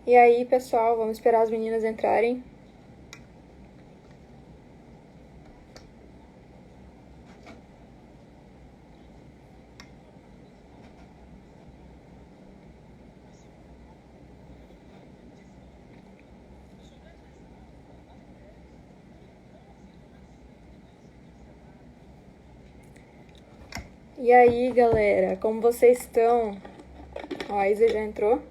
E aí, pessoal, vamos esperar as meninas entrarem. E aí, galera, como vocês estão? Ó, a Isa já entrou.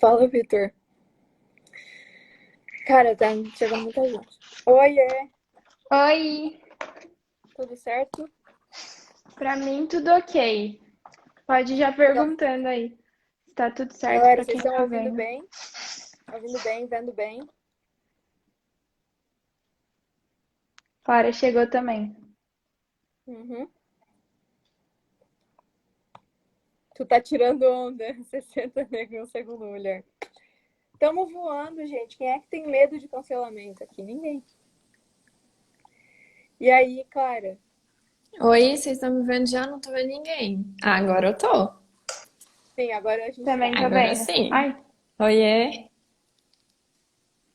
Fala, Vitor. Cara, tá chegando muita gente. Oiê, Oi, tudo certo? pra mim tudo ok. Pode ir já perguntando aí se tá tudo certo Galera, pra vocês quem estão tá ouvindo vendo. bem? Ouvindo bem, vendo bem? Clara chegou também. Uhum. Tu tá tirando onda. 60 negros em um segundo, mulher. Tamo voando, gente. Quem é que tem medo de cancelamento aqui? Ninguém. E aí, Clara? Oi, vocês estão me vendo já? Não tô vendo ninguém. Ah, agora eu tô. Sim, agora a gente Também tá. tô Agora vendo. sim. Ai, Oiê.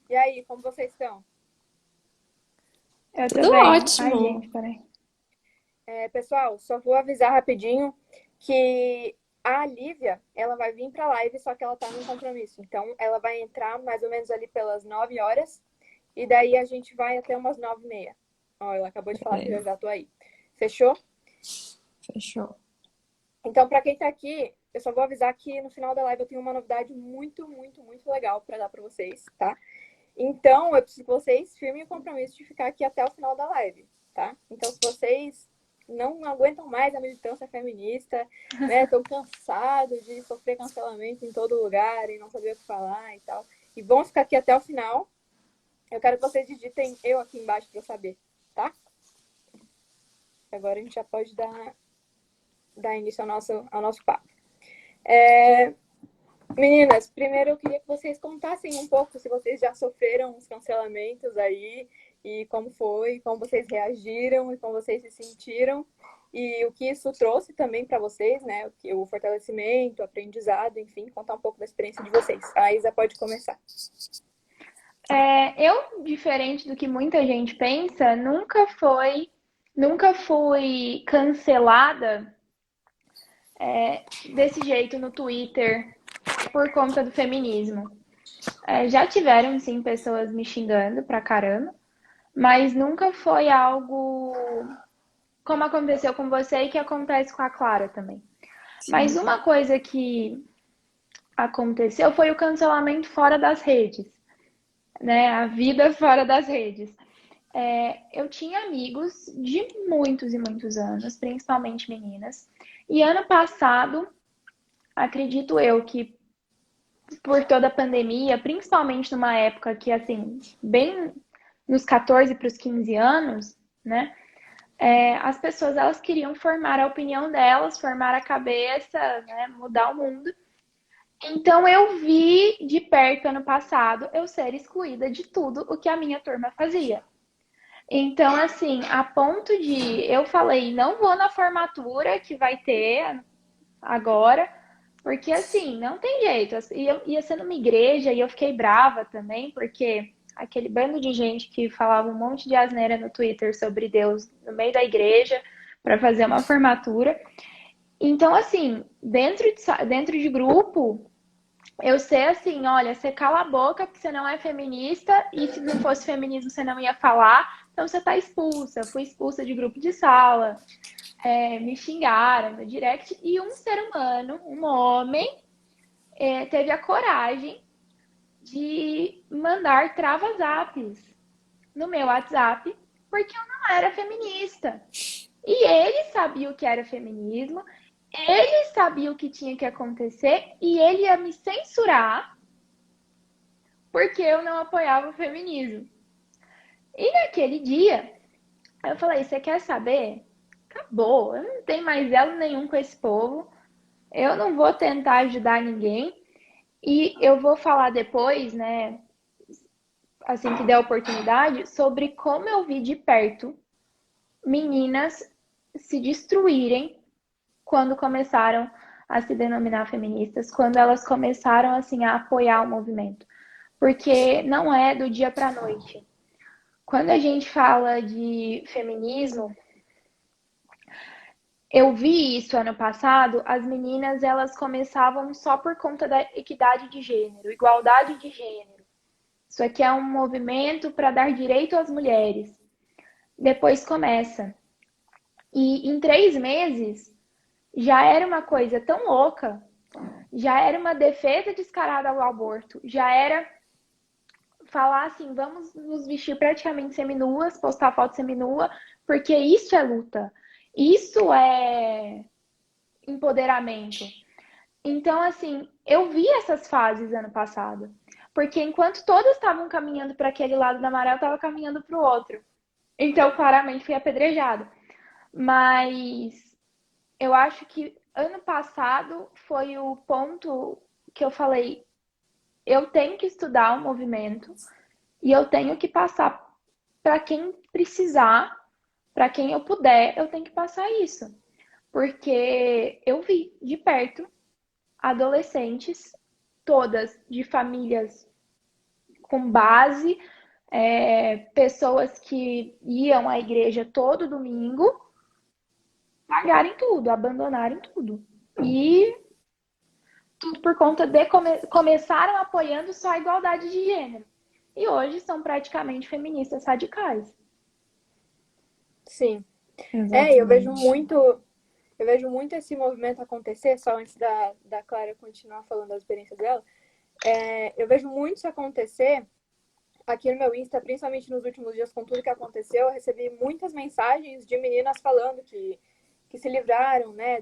E aí, como vocês estão? eu tô Tudo bem. Ai, ótimo. gente, peraí. Pessoal, só vou avisar rapidinho que a Lívia, ela vai vir pra live, só que ela tá num compromisso. Então, ela vai entrar mais ou menos ali pelas 9 horas. E daí a gente vai até umas 9h30. Ó, ela acabou de falar que Beleza. já tô aí. Fechou? Fechou. Então, pra quem tá aqui, eu só vou avisar que no final da live eu tenho uma novidade muito, muito, muito legal pra dar pra vocês, tá? Então, eu preciso que vocês firmem o compromisso de ficar aqui até o final da live, tá? Então, se vocês não aguentam mais a militância feminista, né? Estão cansados de sofrer cancelamento em todo lugar e não saber o que falar e tal, e vão ficar aqui até o final, eu quero que vocês digitem eu aqui embaixo para eu saber, tá? Agora a gente já pode dar início ao nosso papo. Meninas, primeiro eu queria que vocês contassem um pouco se vocês já sofreram os cancelamentos aí e como foi, como vocês reagiram e como vocês se sentiram e o que isso trouxe também para vocês, né? O fortalecimento, o aprendizado, enfim, contar um pouco da experiência de vocês. A Isa pode começar. Eu, diferente do que muita gente pensa, nunca fui cancelada desse jeito no Twitter por conta do feminismo. Já tiveram, sim, pessoas me xingando pra caramba, mas nunca foi algo como aconteceu com você e que acontece com a Clara também. Mas Sim. uma coisa que aconteceu foi o cancelamento fora das redes, né? A vida fora das redes. Eu tinha amigos de muitos e muitos anos, principalmente meninas, e ano passado, acredito eu que por toda a pandemia, principalmente numa época que, assim, bem nos 14 para os 15 anos, né? As pessoas elas queriam formar a opinião delas, formar a cabeça, né, mudar o mundo. Então eu vi de perto ano passado eu ser excluída de tudo o que a minha turma fazia. Então, assim, a ponto de eu falei, não vou na formatura que vai ter agora, porque assim, não tem jeito. Ia ser numa igreja e eu fiquei brava também, porque aquele bando de gente que falava um monte de asneira no Twitter sobre Deus no meio da igreja para fazer uma formatura. Então, assim, dentro de grupo, eu sei assim, olha, você cala a boca porque você não é feminista e se não fosse feminismo você não ia falar, então você tá expulsa. Fui expulsa de grupo de sala, me xingaram no direct e um ser humano, um homem, teve a coragem de mandar trava-zaps no meu WhatsApp porque eu não era feminista. E ele sabia o que era feminismo, ele sabia o que tinha que acontecer e ele ia me censurar porque eu não apoiava o feminismo. E naquele dia, eu falei: você quer saber? Acabou, eu não tenho mais elo nenhum com esse povo, eu não vou tentar ajudar ninguém. E eu vou falar depois, né, assim que der a oportunidade, sobre como eu vi de perto meninas se destruírem quando começaram a se denominar feministas, quando elas começaram assim a apoiar o movimento, porque não é do dia para a noite. Quando a gente fala de feminismo, eu vi isso ano passado, as meninas elas começavam só por conta da equidade de gênero, igualdade de gênero. Isso aqui é um movimento para dar direito às mulheres. Depois começa. E em 3 meses já era uma coisa tão louca, já era uma defesa descarada ao aborto, já era falar assim, vamos nos vestir praticamente seminuas, postar foto seminua, porque isso é luta, isso é empoderamento. Então, assim, eu vi essas fases ano passado, porque enquanto todas estavam caminhando para aquele lado da maré, eu estava caminhando para o outro. Então, claramente, fui apedrejada. Mas eu acho que ano passado foi o ponto que eu falei, eu tenho que estudar o movimento e eu tenho que passar para quem precisar, para quem eu puder, eu tenho que passar isso. Porque eu vi de perto adolescentes, todas de famílias com base, pessoas que iam à igreja todo domingo, largarem tudo, abandonarem tudo. E tudo por conta de começaram apoiando só a igualdade de gênero. E hoje são praticamente feministas radicais. Sim. Exatamente. Eu vejo muito esse movimento acontecer, só antes da Clara continuar falando das experiências dela. Eu vejo muito isso acontecer aqui no meu Insta, principalmente nos últimos dias, com tudo que aconteceu. Eu recebi muitas mensagens de meninas falando que se livraram, né,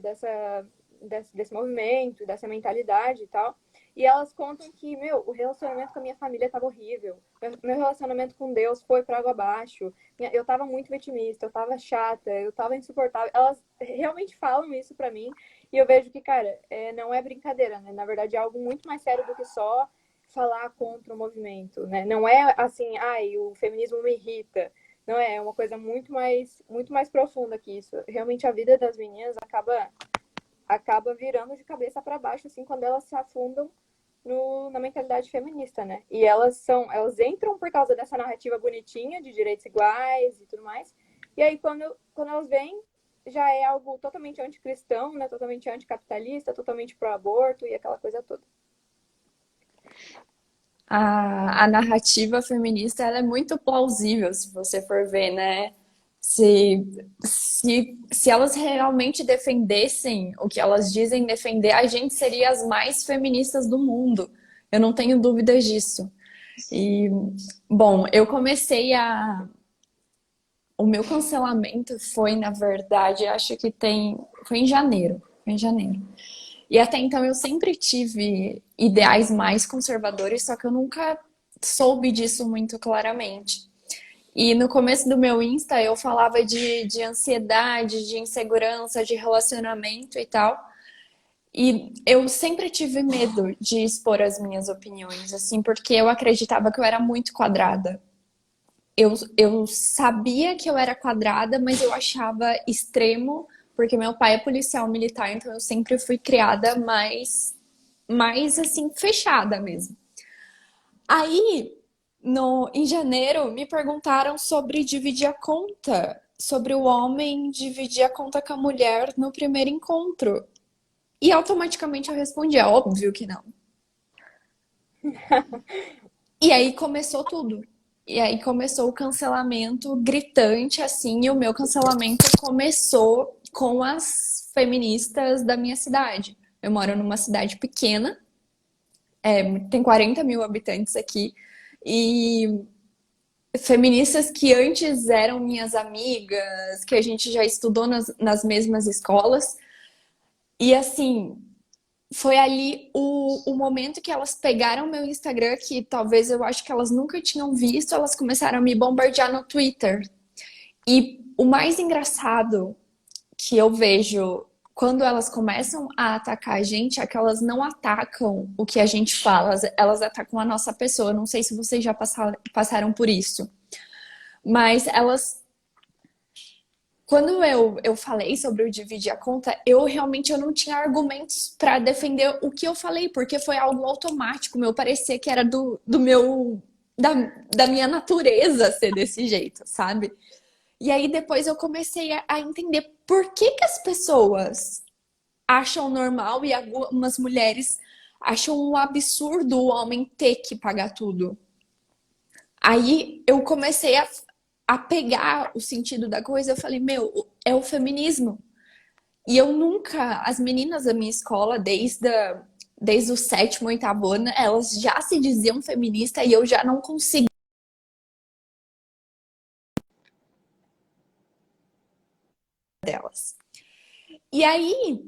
desse movimento, dessa mentalidade e tal. E elas contam que, o relacionamento com a minha família estava horrível. Meu relacionamento com Deus foi para água abaixo. Eu estava muito vitimista, eu estava chata, eu estava insuportável. Elas realmente falam isso para mim. E eu vejo que, cara, não é brincadeira, né? Na verdade, é algo muito mais sério do que só falar contra o movimento, né? Não é assim, o feminismo me irrita. Não é uma coisa muito mais profunda que isso. Realmente a vida das meninas acaba virando de cabeça para baixo, assim, quando elas se afundam na mentalidade feminista, né? E elas entram por causa dessa narrativa bonitinha de direitos iguais e tudo mais. E aí, quando elas vêm, já é algo totalmente anticristão, né? Totalmente anticapitalista, totalmente pró-aborto e aquela coisa toda. A narrativa feminista ela é muito plausível, se você for ver, né? Se elas realmente defendessem o que elas dizem defender, a gente seria as mais feministas do mundo. Eu não tenho dúvidas disso. E, bom, o meu cancelamento foi, na verdade, acho que foi em janeiro. Foi em janeiro. E até então eu sempre tive ideais mais conservadores, só que eu nunca soube disso muito claramente. E no começo do meu Insta eu falava de ansiedade, de insegurança, de relacionamento e tal. E eu sempre tive medo de expor as minhas opiniões, assim, porque eu acreditava que eu era muito quadrada. Eu sabia que eu era quadrada, mas eu achava extremo, porque meu pai é policial militar, então eu sempre fui criada mais assim, fechada mesmo. Aí, em janeiro, me perguntaram sobre dividir a conta, sobre o homem dividir a conta com a mulher no primeiro encontro. E automaticamente eu respondi, é óbvio que não. E aí começou tudo. E aí começou o cancelamento gritante, assim, e o meu cancelamento começou com as feministas da minha cidade. Eu moro numa cidade pequena, tem 40 mil habitantes aqui, e feministas que antes eram minhas amigas, que a gente já estudou nas mesmas escolas, e assim, foi ali o momento que elas pegaram meu Instagram, que talvez eu acho que elas nunca tinham visto, elas começaram a me bombardear no Twitter. E o mais engraçado que eu vejo quando elas começam a atacar a gente é que elas não atacam o que a gente fala, elas atacam a nossa pessoa. Não sei se vocês já passaram por isso. Mas quando eu falei sobre o dividir a conta, eu não tinha argumentos para defender o que eu falei, porque foi algo automático, meu, parecia que era do meu, da, da minha natureza ser desse jeito, sabe? E aí depois eu comecei a entender por que as pessoas acham normal e algumas mulheres acham um absurdo o homem ter que pagar tudo. Aí eu comecei a pegar o sentido da coisa, eu falei, meu, é o feminismo. E eu nunca, as meninas da minha escola, desde o sétimo, oitavo ano, elas já se diziam feminista e eu já não conseguia delas. E aí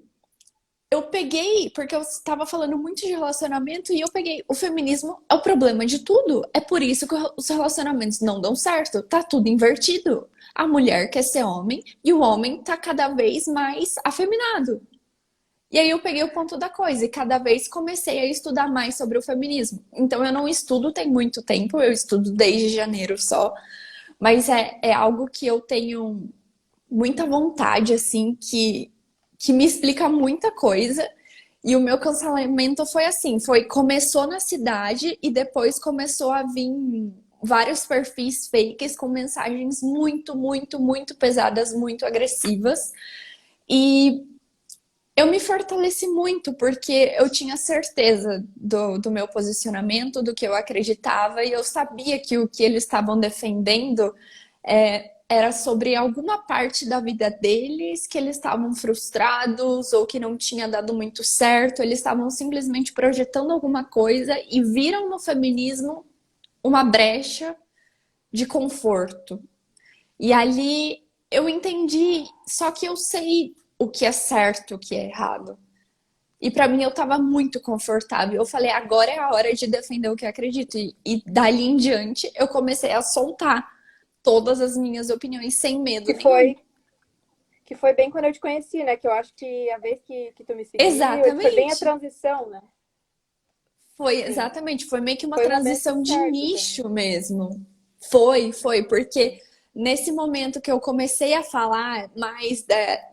eu peguei, porque eu estava falando muito de relacionamento, e eu peguei, o feminismo é o problema de tudo. É por isso que os relacionamentos não dão certo. Tá tudo invertido. A mulher quer ser homem e o homem tá cada vez mais afeminado. E aí eu peguei o ponto da coisa e cada vez comecei a estudar mais sobre o feminismo. Então eu não estudo tem muito tempo, eu estudo desde janeiro só, mas é algo que eu tenho muita vontade, assim, que me explica muita coisa. E o meu cancelamento foi assim, começou na cidade e depois começou a vir vários perfis fakes com mensagens muito, muito, muito pesadas, muito agressivas. E eu me fortaleci muito porque eu tinha certeza do meu posicionamento, do que eu acreditava, e eu sabia que o que eles estavam defendendo era sobre alguma parte da vida deles, que eles estavam frustrados ou que não tinha dado muito certo. Eles estavam simplesmente projetando alguma coisa e viram no feminismo uma brecha de conforto. E ali eu entendi, só que eu sei o que é certo, o que é errado. E pra mim eu tava muito confortável. Eu falei, agora é a hora de defender o que eu acredito. E dali em diante eu comecei a soltar todas as minhas opiniões sem medo Que nenhum. foi bem quando eu te conheci, né? Que eu acho que a vez que tu me seguiu, foi bem a Exatamente. transição, né? Foi, Sim. exatamente. Foi meio que uma Foi o momento transição de certo nicho também. mesmo. Foi, porque nesse momento que eu comecei a falar mais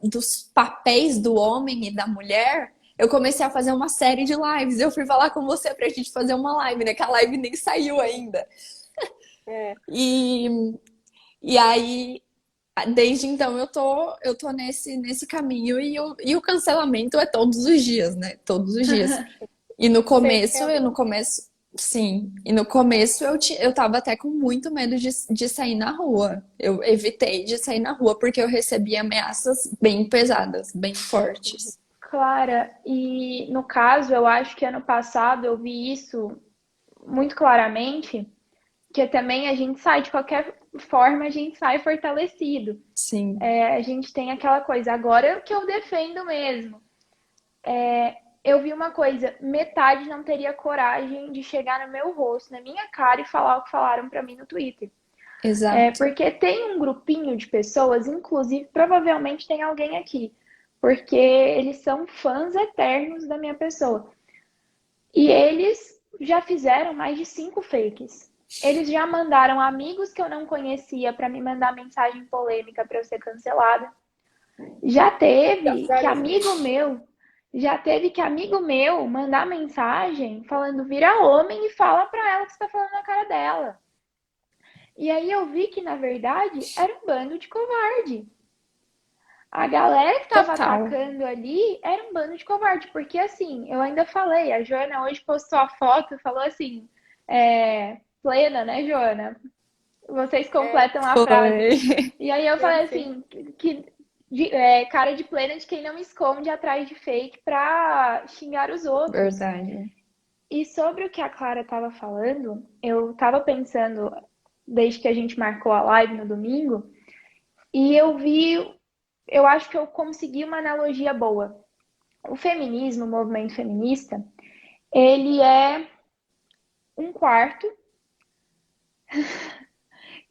dos papéis do homem e da mulher, eu comecei a fazer uma série de lives. Eu fui falar com você pra gente fazer uma live, né? Que a live nem saiu ainda. É. E, e aí, desde então, eu tô nesse caminho e o cancelamento é todos os dias, né? Todos os dias. E no Sempre. começo, sim. E no começo eu tava até com muito medo de sair na rua. Eu evitei de sair na rua porque eu recebi ameaças bem pesadas, bem fortes. Clara, e no caso, eu acho que ano passado eu vi isso muito claramente, que também a gente sai de qualquer forma, a gente sai fortalecido. Sim, A gente tem aquela coisa, agora é o que eu defendo mesmo. Eu vi uma coisa, metade não teria coragem de chegar no meu rosto, na minha cara e falar o que falaram pra mim no Twitter. exato. Porque tem um grupinho de pessoas, inclusive, provavelmente tem alguém aqui, porque eles são fãs eternos da minha pessoa. E eles já fizeram mais de 5 fakes. Eles já mandaram amigos que eu não conhecia para me mandar mensagem polêmica para eu ser cancelada. Já teve que amigo meu mandar mensagem falando vira homem e fala pra ela que você tá falando na cara dela. E aí eu vi que na verdade era um bando de covarde. A galera que tava Total. atacando ali era um bando de covarde, porque assim, eu ainda falei, a Joana hoje postou a foto e falou assim, plena, né, Joana? Vocês É, completam a frase. Foi. E aí eu sim, falei sim. assim, cara de plena de quem não esconde atrás de fake pra xingar os outros. Verdade. E sobre o que a Clara estava falando, eu estava pensando, desde que a gente marcou a live no domingo, e eu acho que eu consegui uma analogia boa. O feminismo, o movimento feminista, ele é um quarto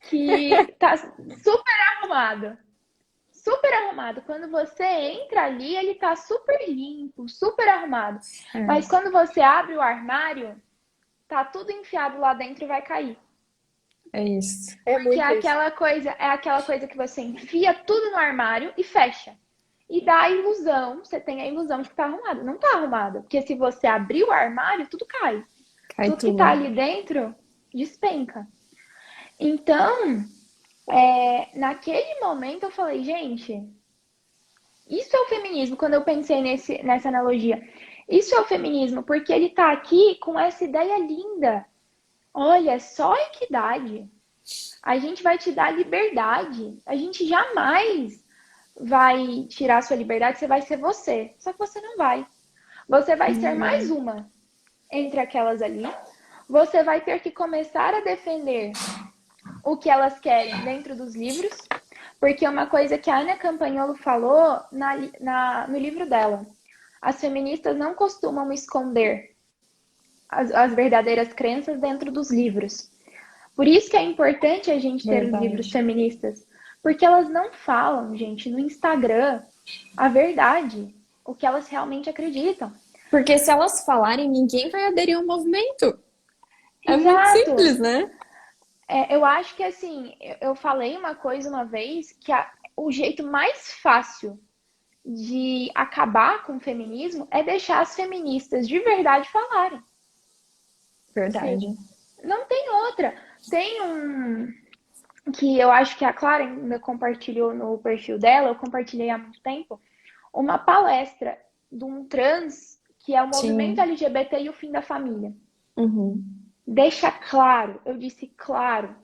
que tá super arrumado. Super arrumado. Quando você entra ali, ele tá super limpo, super arrumado. Mas É. quando você abre o armário, tá tudo enfiado lá dentro e vai cair. É isso. É Porque muito isso. é aquela coisa que você enfia tudo no armário e fecha. E dá a ilusão, você tem a ilusão de que tá arrumado. Não tá arrumado, porque se você abrir o armário, tudo cai. Cai Tudo que tá tudo. ali dentro despenca. Então, naquele momento eu falei, gente, isso é o feminismo. Quando eu pensei nessa analogia, isso é o feminismo, porque ele tá aqui com essa ideia linda. Olha, é só equidade. A gente vai te dar liberdade. A gente jamais vai tirar a sua liberdade, você vai ser você. Só que você não vai. Você vai ser mais Uhum. uma entre aquelas ali. Você vai ter que começar a defender o que elas querem dentro dos livros. Porque uma coisa que a Ana Campagnolo falou no livro dela, as feministas não costumam esconder as verdadeiras crenças dentro dos livros. Por isso que é importante a gente ter os livros Verdade. feministas, porque elas não falam, gente, no Instagram a verdade, o que elas realmente acreditam. Porque se elas falarem, ninguém vai aderir ao movimento. É muito Exato. simples, né? Eu acho que assim, eu falei uma coisa uma vez que o jeito mais fácil de acabar com o feminismo é deixar as feministas de verdade falarem. Sim. Verdade. Não tem outra. Tem um que eu acho que a Clara ainda compartilhou no perfil dela, eu compartilhei há muito tempo, uma palestra de um trans que é o movimento Sim. LGBT e o fim da família. Uhum. Deixa claro, eu disse claro,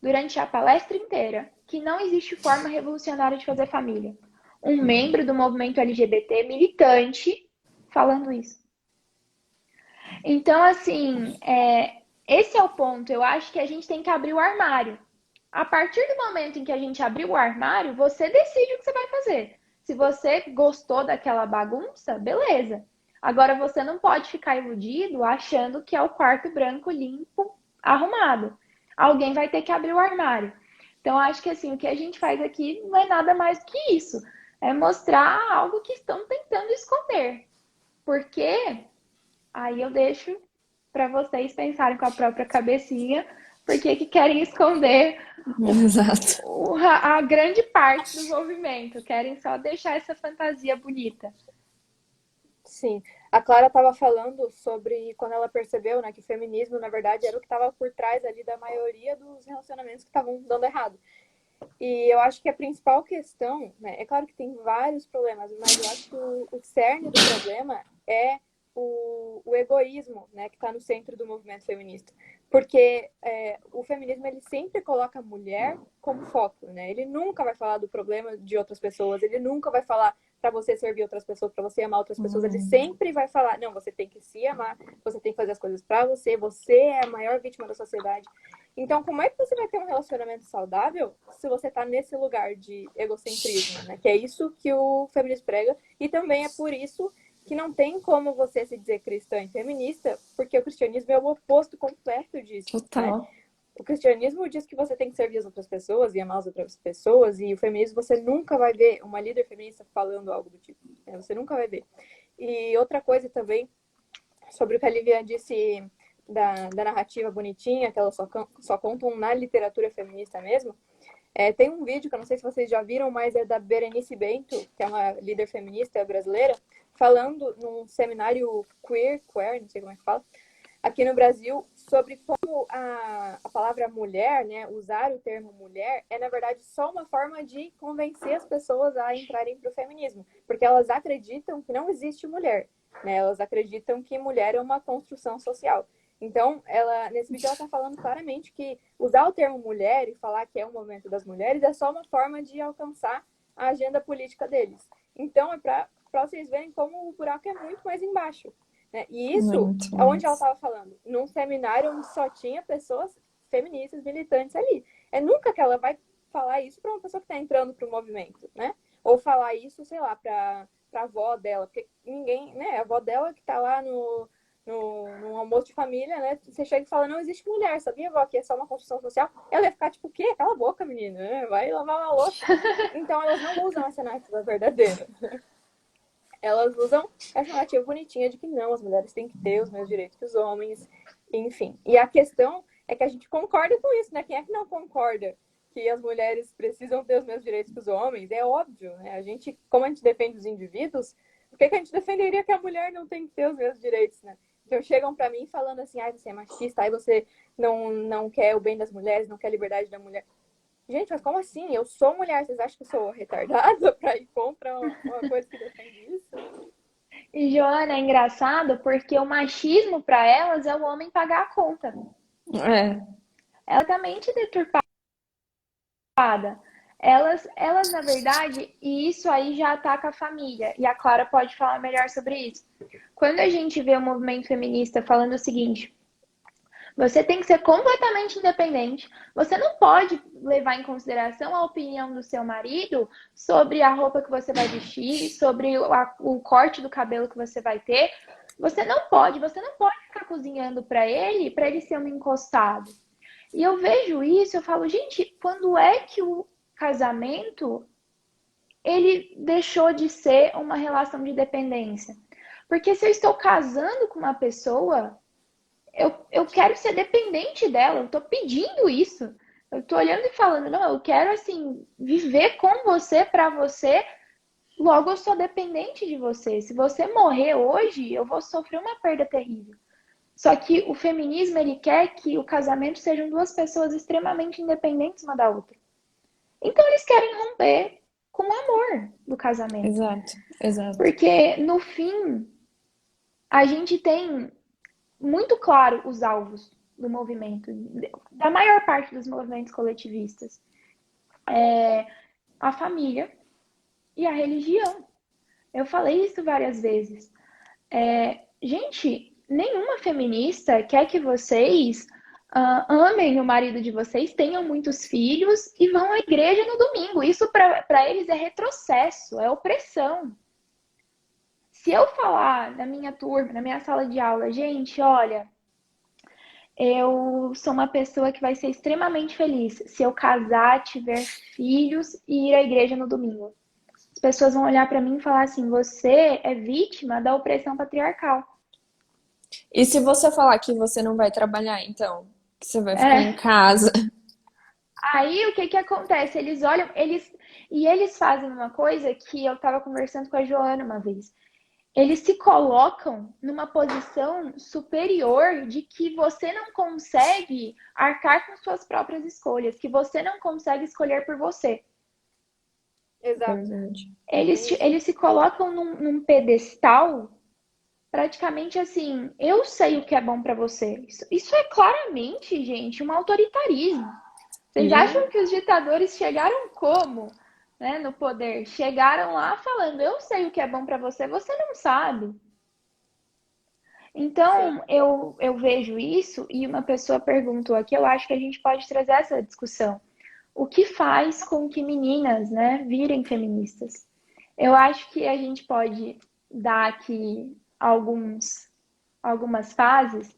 durante a palestra inteira, que não existe forma revolucionária de fazer família. Um membro do movimento LGBT militante falando isso. Então, assim, esse é o ponto. Eu acho que a gente tem que abrir o armário. A partir do momento em que a gente abrir o armário, você decide o que você vai fazer. Se você gostou daquela bagunça, beleza. Agora você não pode ficar iludido achando que é o quarto branco limpo, arrumado. Alguém vai ter que abrir o armário. Então, acho que assim, o que a gente faz aqui não é nada mais do que isso. É mostrar algo que estão tentando esconder. Porque aí eu deixo para vocês pensarem com a própria cabecinha, porque que querem esconder Exato. a grande parte do movimento, querem só deixar essa fantasia bonita. Sim. A Clara estava falando sobre quando ela percebeu, né, que o feminismo, na verdade, era o que estava por trás ali da maioria dos relacionamentos que estavam dando errado. E eu acho que a principal questão, né, é claro que tem vários problemas, mas eu acho que o cerne do problema é o egoísmo, né, que está no centro do movimento feminista. Porque o feminismo ele sempre coloca a mulher como foco, né? Ele nunca vai falar do problema de outras pessoas, ele nunca vai falar para você servir outras pessoas, para você amar outras pessoas, ele sempre vai falar, não, você tem que se amar, você tem que fazer as coisas para você, você é a maior vítima da sociedade. Então, como é que você vai ter um relacionamento saudável se você está nesse lugar de egocentrismo, né? Que é isso que o feminismo prega, e também é por isso que não tem como você se dizer cristã e feminista, porque o cristianismo é o oposto completo disso, né? Total. O cristianismo diz que você tem que servir as outras pessoas e amar as outras pessoas, e o feminismo você nunca vai ver uma líder feminista falando algo do tipo, né? Você nunca vai ver. E outra coisa também, sobre o que a Lívia disse da narrativa bonitinha, que elas só contam na literatura feminista mesmo, tem um vídeo que eu não sei se vocês já viram, mas é da Berenice Bento, que é uma líder feminista brasileira, falando num seminário queer, não sei como é que fala, aqui no Brasil, sobre como a palavra mulher, né, usar o termo mulher, é na verdade só uma forma de convencer as pessoas a entrarem para o feminismo, porque elas acreditam que não existe mulher, né, elas acreditam que mulher é uma construção social. Então, nesse vídeo ela está falando claramente que usar o termo mulher e falar que é um movimento das mulheres é só uma forma de alcançar a agenda política deles. Então, é para vocês verem como o buraco é muito mais embaixo. Né? E isso, Muito onde ela mais. estava falando? Num seminário onde só tinha pessoas feministas, militantes ali. É nunca que ela vai falar isso para uma pessoa que está entrando para o movimento, né? Ou falar isso, sei lá, para a avó dela, porque ninguém, né? A avó dela que está lá no almoço de família, né? Você chega e fala, não existe mulher, sabia, vó, que é só uma construção social? Ela ia ficar tipo, o quê? Cala a boca, menina, né? Vai lavar uma louça. Então, elas não usam essa narrativa verdadeira. Elas usam essa narrativa bonitinha de que não, as mulheres têm que ter os mesmos direitos que os homens, enfim. E a questão é que a gente concorda com isso, né? Quem é que não concorda que as mulheres precisam ter os mesmos direitos que os homens? É óbvio, né? A gente, como a gente defende os indivíduos, por que a gente defenderia que a mulher não tem que ter os mesmos direitos, né? Então chegam para mim falando assim, ai, você é machista, aí você não quer o bem das mulheres, não quer a liberdade da mulher. Gente, mas como assim? Eu sou mulher, vocês acham que eu sou retardada para ir contra uma coisa que defende isso? E, Joana, é engraçado porque o machismo para elas é o homem pagar a conta. É, Ela é totalmente deturpada. Elas, na verdade, e isso aí já ataca a família, e a Clara pode falar melhor sobre isso. Quando a gente vê o movimento feminista falando o seguinte, você tem que ser completamente independente, você não pode levar em consideração a opinião do seu marido sobre a roupa que você vai vestir, sobre o corte do cabelo que você vai ter. Você não pode ficar cozinhando para ele ser um encostado. E eu vejo isso, eu falo, gente, quando é que o casamento ele deixou de ser uma relação de dependência? Porque se eu estou casando com uma pessoa, eu quero ser dependente dela, eu estou pedindo isso. Eu estou olhando e falando, não, eu quero assim viver com você, para você, logo eu sou dependente de você. Se você morrer hoje, eu vou sofrer uma perda terrível. Só que o feminismo, ele quer que o casamento sejam duas pessoas extremamente independentes uma da outra. Então eles querem romper com o amor do casamento. exato, exato. Porque no fim, a gente tem muito claro os alvos do movimento, da maior parte dos movimentos coletivistas. A família e a religião. Eu falei isso várias vezes. Gente, nenhuma feminista quer que vocês amem o marido de vocês, tenham muitos filhos e vão à igreja no domingo. Isso para eles é retrocesso, é opressão. Se eu falar na minha turma, na minha sala de aula, gente, olha, eu sou uma pessoa que vai ser extremamente feliz se eu casar, tiver filhos e ir à igreja no domingo. As pessoas vão olhar para mim e falar assim: você é vítima da opressão patriarcal. E se você falar que você não vai trabalhar, então, que você vai ficar em É. casa? Aí o que que acontece? Eles olham, eles fazem uma coisa que eu estava conversando com a Joana uma vez. Eles se colocam numa posição superior de que você não consegue arcar com suas próprias escolhas, que você não consegue escolher por você. Exato. Verdade. Eles se colocam num pedestal praticamente assim, eu sei o que é bom para você. Isso é claramente, gente, um autoritarismo. Vocês acham que os ditadores chegaram como, né, no poder? Chegaram lá falando, eu sei o que é bom para você, você não sabe. Então, eu vejo isso e uma pessoa perguntou aqui, eu acho que a gente pode trazer essa discussão. O que faz com que meninas, né, virem feministas? Eu acho que a gente pode dar aqui algumas fases,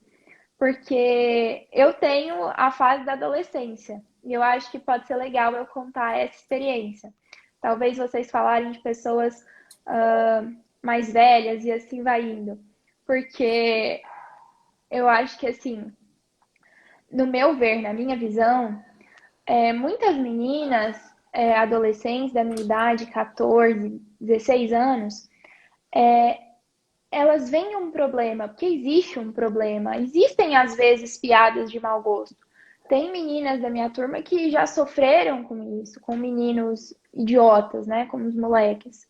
porque eu tenho a fase da adolescência e eu acho que pode ser legal eu contar essa experiência. Talvez vocês falarem de pessoas mais velhas e assim vai indo, porque eu acho que assim, no meu ver, na minha visão, muitas meninas, adolescentes da minha idade, 14, 16 anos, elas veem um problema, porque existe um problema. Existem, às vezes, piadas de mau gosto. Tem meninas da minha turma que já sofreram com isso, com meninos idiotas, né? Como os moleques.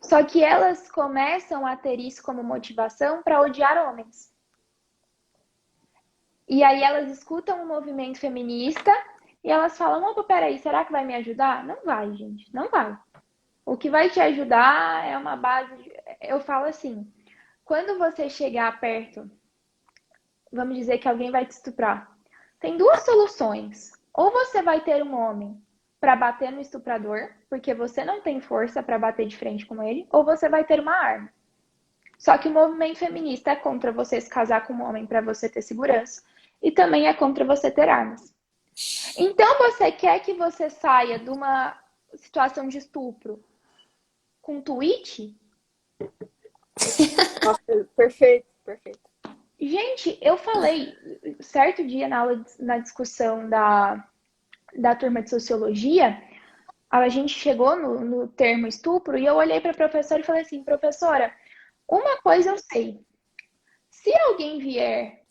Só que elas começam a ter isso como motivação para odiar homens. E aí elas escutam o movimento feminista e elas falam, opa, peraí, será que vai me ajudar? Não vai, gente, não vai. O que vai te ajudar é uma base... Eu falo assim, quando você chegar perto, vamos dizer que alguém vai te estuprar, tem duas soluções. Ou você vai ter um homem para bater no estuprador, porque você não tem força para bater de frente com ele, ou você vai ter uma arma. Só que o movimento feminista é contra você se casar com um homem para você ter segurança e também é contra você ter armas. Então você quer que você saia de uma situação de estupro com um tweet? Nossa, perfeito, perfeito. Gente, eu falei certo dia na aula, na discussão da turma de sociologia, a gente chegou no termo estupro e eu olhei para a professora e falei assim, professora, uma coisa eu sei, se alguém vier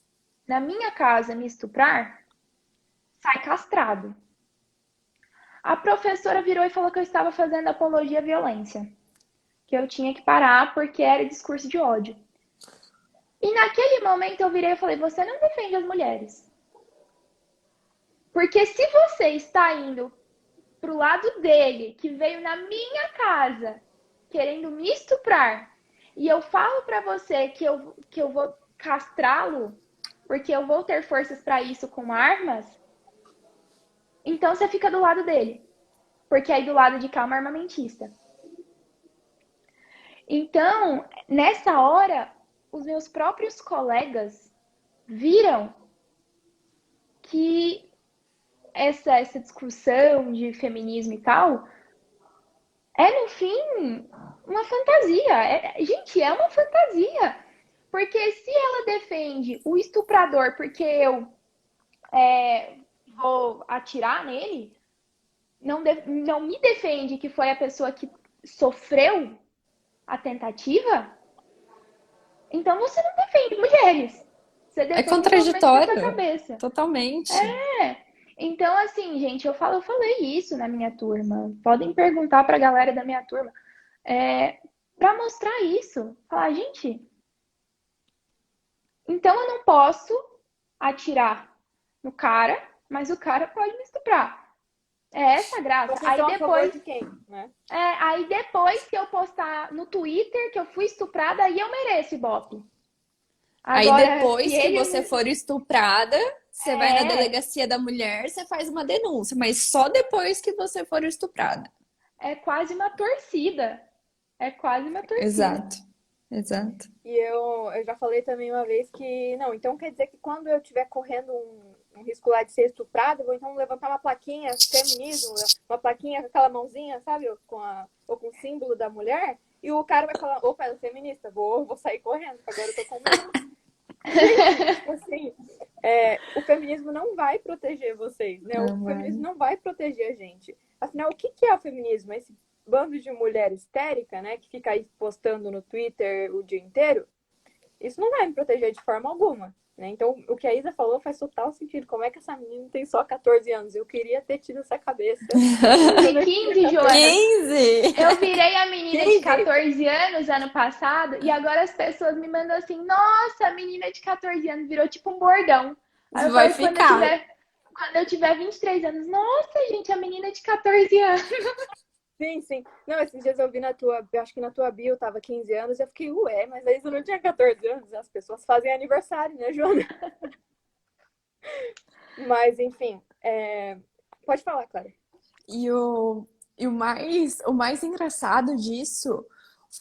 na minha casa me estuprar, sai castrado. A professora virou e falou que eu estava fazendo apologia à violência, que eu tinha que parar porque era discurso de ódio. E naquele momento eu virei e falei, você não defende as mulheres. Porque se você está indo pro lado dele, que veio na minha casa, querendo me estuprar, e eu falo pra você que eu vou castrá-lo, porque eu vou ter forças para isso com armas, então você fica do lado dele. Porque aí do lado de cá é uma armamentista. Então, nessa hora, os meus próprios colegas viram que essa discussão de feminismo e tal é, no fim, uma fantasia. Gente, é uma fantasia. Porque se ela defende o estuprador porque eu vou atirar nele, não me defende que foi a pessoa que sofreu a tentativa, então você não defende mulheres. Você defende o movimento da sua cabeça. Totalmente. Então, assim, gente, eu falei isso na minha turma. Podem perguntar pra galera da minha turma. Pra mostrar isso. Falar, gente, então eu não posso atirar no cara, mas o cara pode me estuprar. É essa a graça. Vocês são a favor de quem, né? Aí depois que eu postar no Twitter que eu fui estuprada, aí eu mereço Ibope. Aí depois que você for estuprada, você vai na delegacia da mulher, você faz uma denúncia, mas só depois que você for estuprada. É quase uma torcida. Exato. E eu já falei também uma vez que, não, então quer dizer que quando eu estiver correndo um risco lá de ser estuprado, eu vou então levantar uma plaquinha feminismo, uma plaquinha com aquela mãozinha, sabe, ou com o símbolo da mulher, e o cara vai falar, opa, ela é feminista, vou sair correndo, agora eu tô com medo. Assim, o feminismo não vai proteger vocês, né? O feminismo não vai proteger a gente. Afinal, o que é o feminismo? Esse bando de mulher histérica, né, que fica aí postando no Twitter o dia inteiro, isso não vai me proteger de forma alguma, né? Então, o que a Isa falou faz total sentido. Como é que essa menina tem só 14 anos? Eu queria ter tido essa cabeça. De 15, Joana. 15! Eu virei a menina de 14 anos ano passado e agora as pessoas me mandam assim, nossa, a menina de 14 anos virou tipo um bordão. Aí eu vai falei, ficar. quando eu tiver 23 anos, nossa, gente, a menina de 14 anos. Sim. Não, esses dias eu vi eu acho que na tua bio tava 15 anos, eu fiquei, mas a Isa não tinha 14 anos, as pessoas fazem aniversário, né, Joana? Mas, enfim, pode falar, Clara. E o mais engraçado disso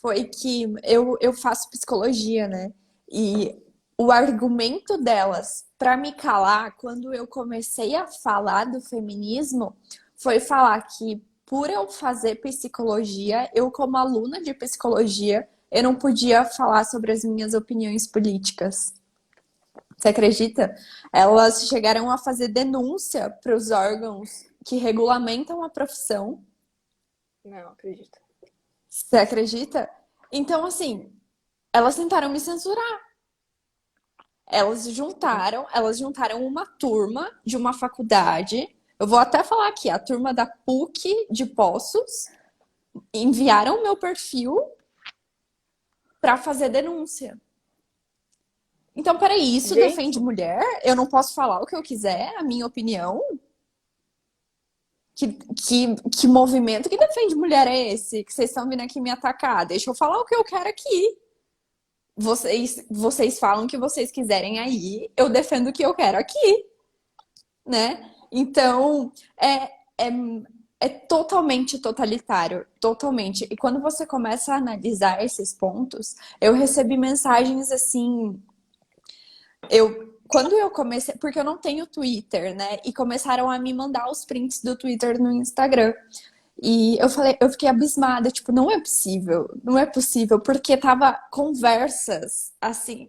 foi que eu faço psicologia, né? E o argumento delas para me calar quando eu comecei a falar do feminismo foi falar que por eu fazer psicologia, eu como aluna de psicologia, eu não podia falar sobre as minhas opiniões políticas. Você acredita? Elas chegaram a fazer denúncia para os órgãos que regulamentam a profissão. Não, acredito. Você acredita? Então, assim, elas tentaram me censurar. Elas juntaram uma turma de uma faculdade. Eu vou até falar aqui, a turma da PUC de Poços enviaram o meu perfil para fazer denúncia. Então, peraí, isso defende mulher? Eu não posso falar o que eu quiser, a minha opinião? Que movimento que defende mulher é esse? Que vocês estão vindo aqui me atacar? Deixa eu falar o que eu quero aqui. Vocês falam o que vocês quiserem aí, eu defendo o que eu quero aqui, né? Então, é totalmente totalitário, totalmente. E quando você começa a analisar esses pontos, eu recebi mensagens assim... Quando eu comecei... Porque eu não tenho Twitter, né? E começaram a me mandar os prints do Twitter no Instagram. E eu fiquei abismada, tipo, não é possível, porque tava conversas, assim,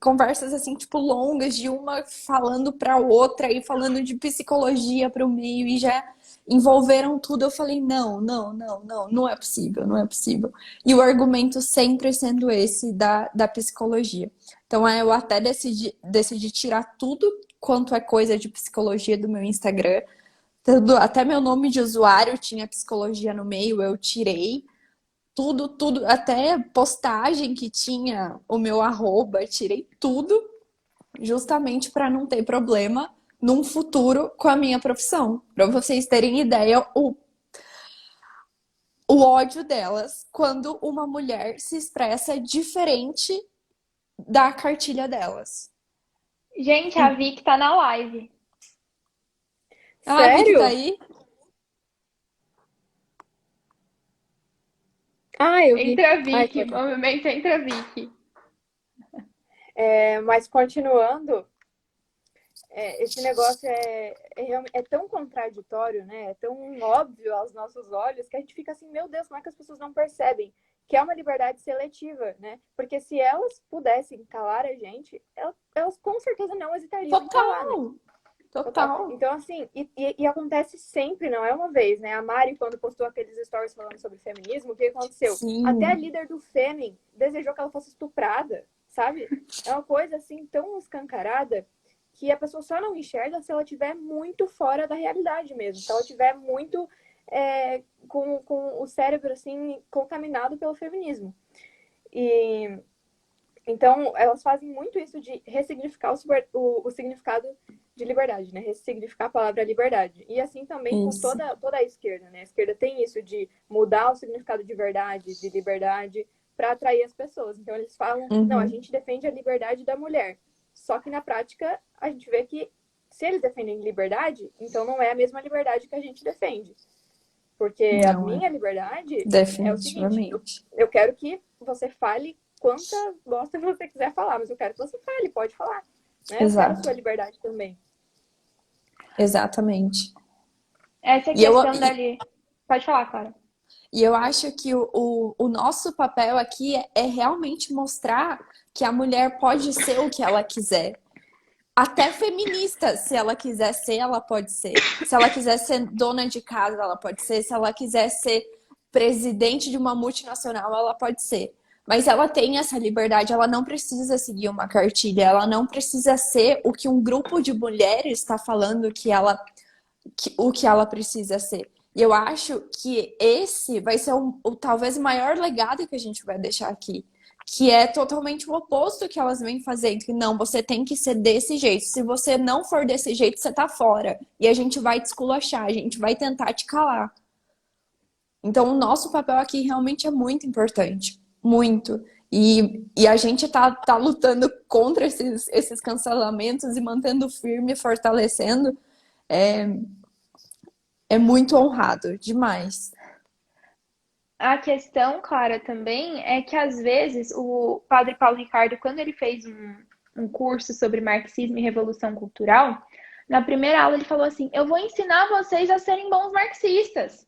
conversas assim, tipo, longas, de uma falando pra outra e falando de psicologia pro meio e já envolveram tudo. Eu falei, não é possível, não é possível. E o argumento sempre sendo esse da psicologia. Então, eu até decidi tirar tudo quanto é coisa de psicologia do meu Instagram. Tudo, até meu nome de usuário tinha psicologia no meio, eu tirei. Tudo, até postagem que tinha o meu arroba, tirei tudo, justamente para não ter problema num futuro com a minha profissão. Para vocês terem ideia, o ódio delas quando uma mulher se expressa diferente da cartilha delas. Gente, a Vicky tá na live. Ah, a Vicky tá Sério? aí? Ah, eu vi. Entra a Ai, Vicky, pode. movimento entra a Vicky. Mas continuando, esse negócio é tão contraditório, né? É tão óbvio aos nossos olhos que a gente fica assim, meu Deus, como é que as pessoas não percebem que é uma liberdade seletiva, né? Porque se elas pudessem calar a gente, elas com certeza não hesitariam em calar, né? Total. Então, assim, e acontece sempre, não é uma vez, né? A Mari, quando postou aqueles stories falando sobre feminismo, o que aconteceu? Até a Sim. líder do Fêmen desejou que ela fosse estuprada, sabe? É uma coisa, assim, tão escancarada que a pessoa só não enxerga se ela estiver muito fora da realidade mesmo. Se ela estiver muito com o cérebro, assim, contaminado pelo feminismo. E... Então, elas fazem muito isso de ressignificar o significado de liberdade, né? Ressignificar a palavra liberdade. E assim também com Isso. toda a esquerda, né? A esquerda tem isso de mudar o significado de verdade, de liberdade, para atrair as pessoas. Então, eles falam, não, a Uhum. gente defende a liberdade da mulher. Só que na prática, a gente vê que se eles defendem liberdade, então não é a mesma liberdade que a gente defende. Porque a Não é. minha liberdade é o seguinte, Definitivamente. eu quero que você fale quanta bosta você quiser falar, mas eu quero que você fale, pode falar. Né? Eu quero a Exato. sua liberdade também. Exatamente. Essa E eu, questão dali. Pode falar, Clara. E eu acho que o nosso papel aqui é realmente mostrar que a mulher pode ser o que ela quiser. Até feminista, se ela quiser ser, ela pode ser. Se ela quiser ser dona de casa, ela pode ser. Se ela quiser ser presidente de uma multinacional, ela pode ser. Mas ela tem essa liberdade, ela não precisa seguir uma cartilha, ela não precisa ser o que um grupo de mulheres está falando o que ela precisa ser. E eu acho que esse vai ser talvez o maior legado que a gente vai deixar aqui. Que é totalmente o oposto que elas vêm fazendo. Que não, você tem que ser desse jeito. Se você não for desse jeito, você tá fora. E a gente vai te esculachar, a gente vai tentar te calar. Então, o nosso papel aqui realmente é muito importante. Muito. E a gente tá lutando contra esses cancelamentos e mantendo firme, fortalecendo. É muito honrado, demais. A questão, Clara, também é que às vezes o padre Paulo Ricardo, quando ele fez um curso sobre marxismo e revolução cultural, na primeira aula ele falou assim: eu vou ensinar vocês a serem bons marxistas,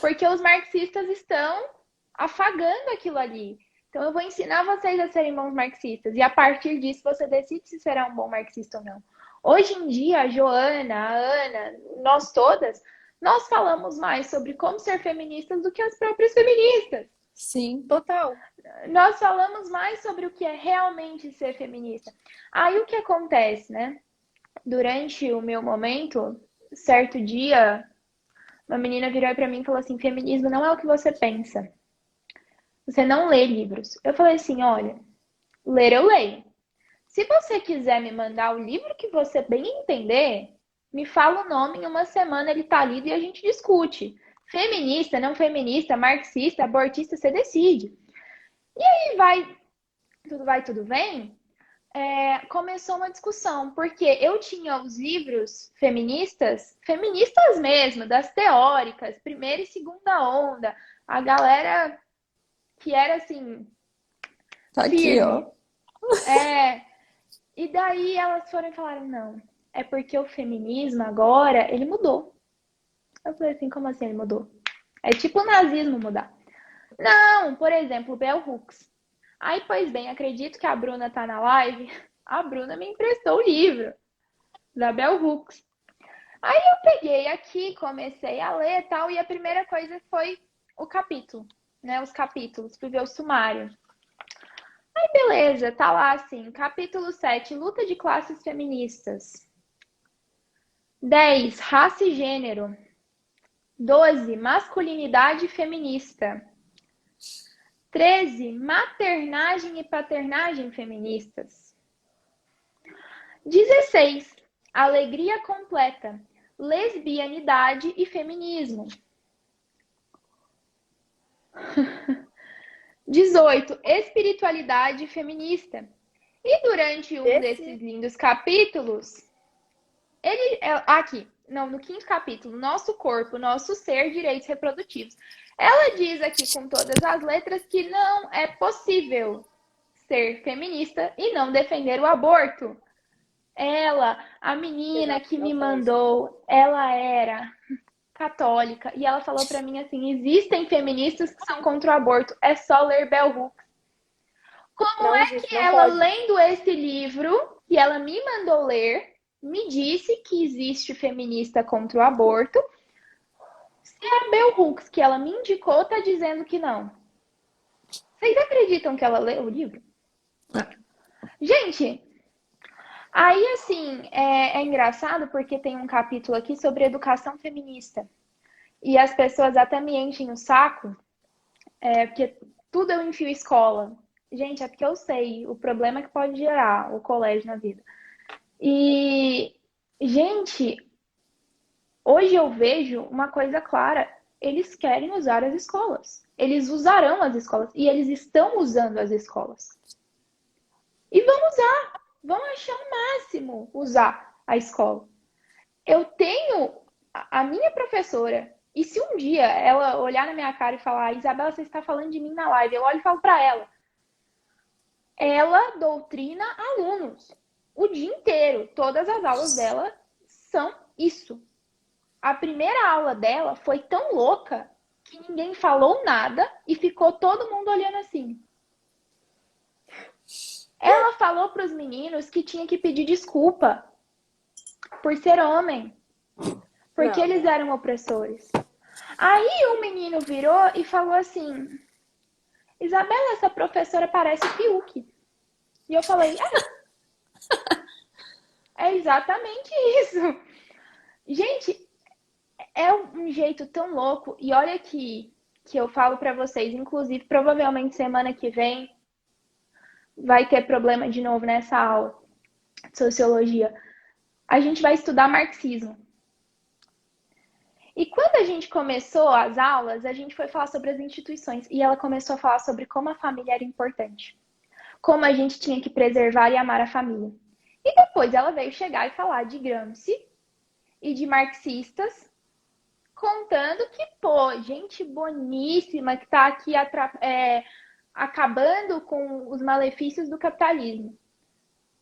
porque os marxistas estão afagando aquilo ali. Então eu vou ensinar vocês a serem bons marxistas, e a partir disso você decide se será um bom marxista ou não. Hoje em dia, a Joana, a Ana, nós todas, nós falamos mais sobre como ser feministas do que as próprias feministas. Sim. Total. Nós falamos mais sobre o que é realmente ser feminista. Aí o que acontece, né? Durante o meu momento, certo dia, uma menina virou para mim e falou assim: feminismo não é o que você pensa. Você não lê livros. Eu falei assim: olha, ler eu leio. Se você quiser me mandar o livro que você bem entender, me fala o nome, em uma semana ele tá lido e a gente discute. Feminista, não feminista, marxista, abortista, você decide. E aí vai, tudo vem, começou uma discussão, porque eu tinha os livros feministas, feministas mesmo, das teóricas, primeira e segunda onda, a galera que era assim, Tá aqui, ó. firme. E daí elas foram e falaram, não, é porque o feminismo agora, ele mudou. Eu falei assim, como assim ele mudou? É tipo o nazismo mudar. Não, por exemplo, Bell Hooks. Aí, pois bem, acredito que a Bruna tá na live. A Bruna me emprestou o livro da Bell Hooks. Aí eu peguei aqui, comecei a ler e tal, e a primeira coisa foi o capítulo, né? Os capítulos, fui ver o sumário. Aí beleza, tá lá assim, capítulo 7, luta de classes feministas. 10, raça e gênero. 12, masculinidade feminista. 13, maternagem e paternagem feministas. 16, alegria completa, lesbianidade e feminismo. 18, espiritualidade feminista. E durante um desses lindos capítulos, aqui, não, no 5º capítulo, nosso corpo, nosso ser, direitos reprodutivos. Ela diz aqui com todas as letras que não é possível ser feminista e não defender o aborto. Ela, a menina que me mandou, ela era católica e ela falou pra mim assim, existem feministas que são contra o aborto, é só ler Bell Hooks. Como Não é existe, que não ela, pode. lendo esse livro, que ela me mandou ler, me disse que existe feminista contra o aborto, se a Bell Hooks, que ela me indicou, tá dizendo que não? Vocês acreditam que ela leu o livro? Gente, aí assim, é engraçado porque tem um capítulo aqui sobre educação feminista. E as pessoas até me enchem o saco, porque tudo eu enfio escola. Gente, é porque eu sei o problema que pode gerar o colégio na vida. E, gente, hoje eu vejo uma coisa clara. Eles querem usar as escolas. Eles usarão as escolas. E eles estão usando as escolas. E vão usar. Vão achar o máximo usar a escola. Eu tenho a minha professora. E se um dia ela olhar na minha cara e falar, Isabela, você está falando de mim na live, eu olho e falo para ela. Ela doutrina alunos o dia inteiro. Todas as aulas dela são isso. A primeira aula dela foi tão louca que ninguém falou nada e ficou todo mundo olhando assim. Ela falou para os meninos que tinha que pedir desculpa por ser homem, porque eles eram opressores. Aí um menino virou e falou assim, Isabela, essa professora parece Fiuk. E eu falei, é exatamente isso. Gente, é um jeito tão louco. E olha que eu falo pra vocês, inclusive, provavelmente semana que vem vai ter problema de novo nessa aula de sociologia. A gente vai estudar marxismo. E quando a gente começou as aulas, a gente foi falar sobre as instituições. E ela começou a falar sobre como a família era importante. Como a gente tinha que preservar e amar a família. E depois ela veio chegar e falar de Gramsci e de marxistas, contando que, pô, gente boníssima que tá aqui acabando com os malefícios do capitalismo.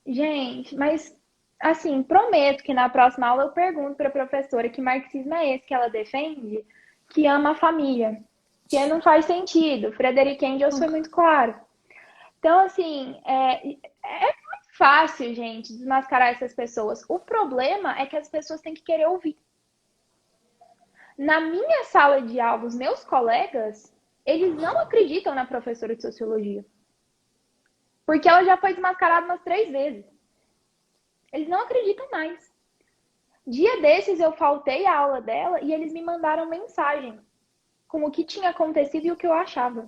Gente, mas, assim, prometo que na próxima aula eu pergunto para a professora que marxismo é esse que ela defende, que ama a família. Que não faz sentido. Frederic Engels foi muito claro. Então, assim, é muito fácil, gente, desmascarar essas pessoas. O problema é que as pessoas têm que querer ouvir. Na minha sala de aula, os meus colegas, eles não acreditam na professora de sociologia. Porque ela já foi desmascarada umas 3 vezes. Eles não acreditam mais. Dia desses eu faltei a aula dela e eles me mandaram mensagem com o que tinha acontecido e o que eu achava.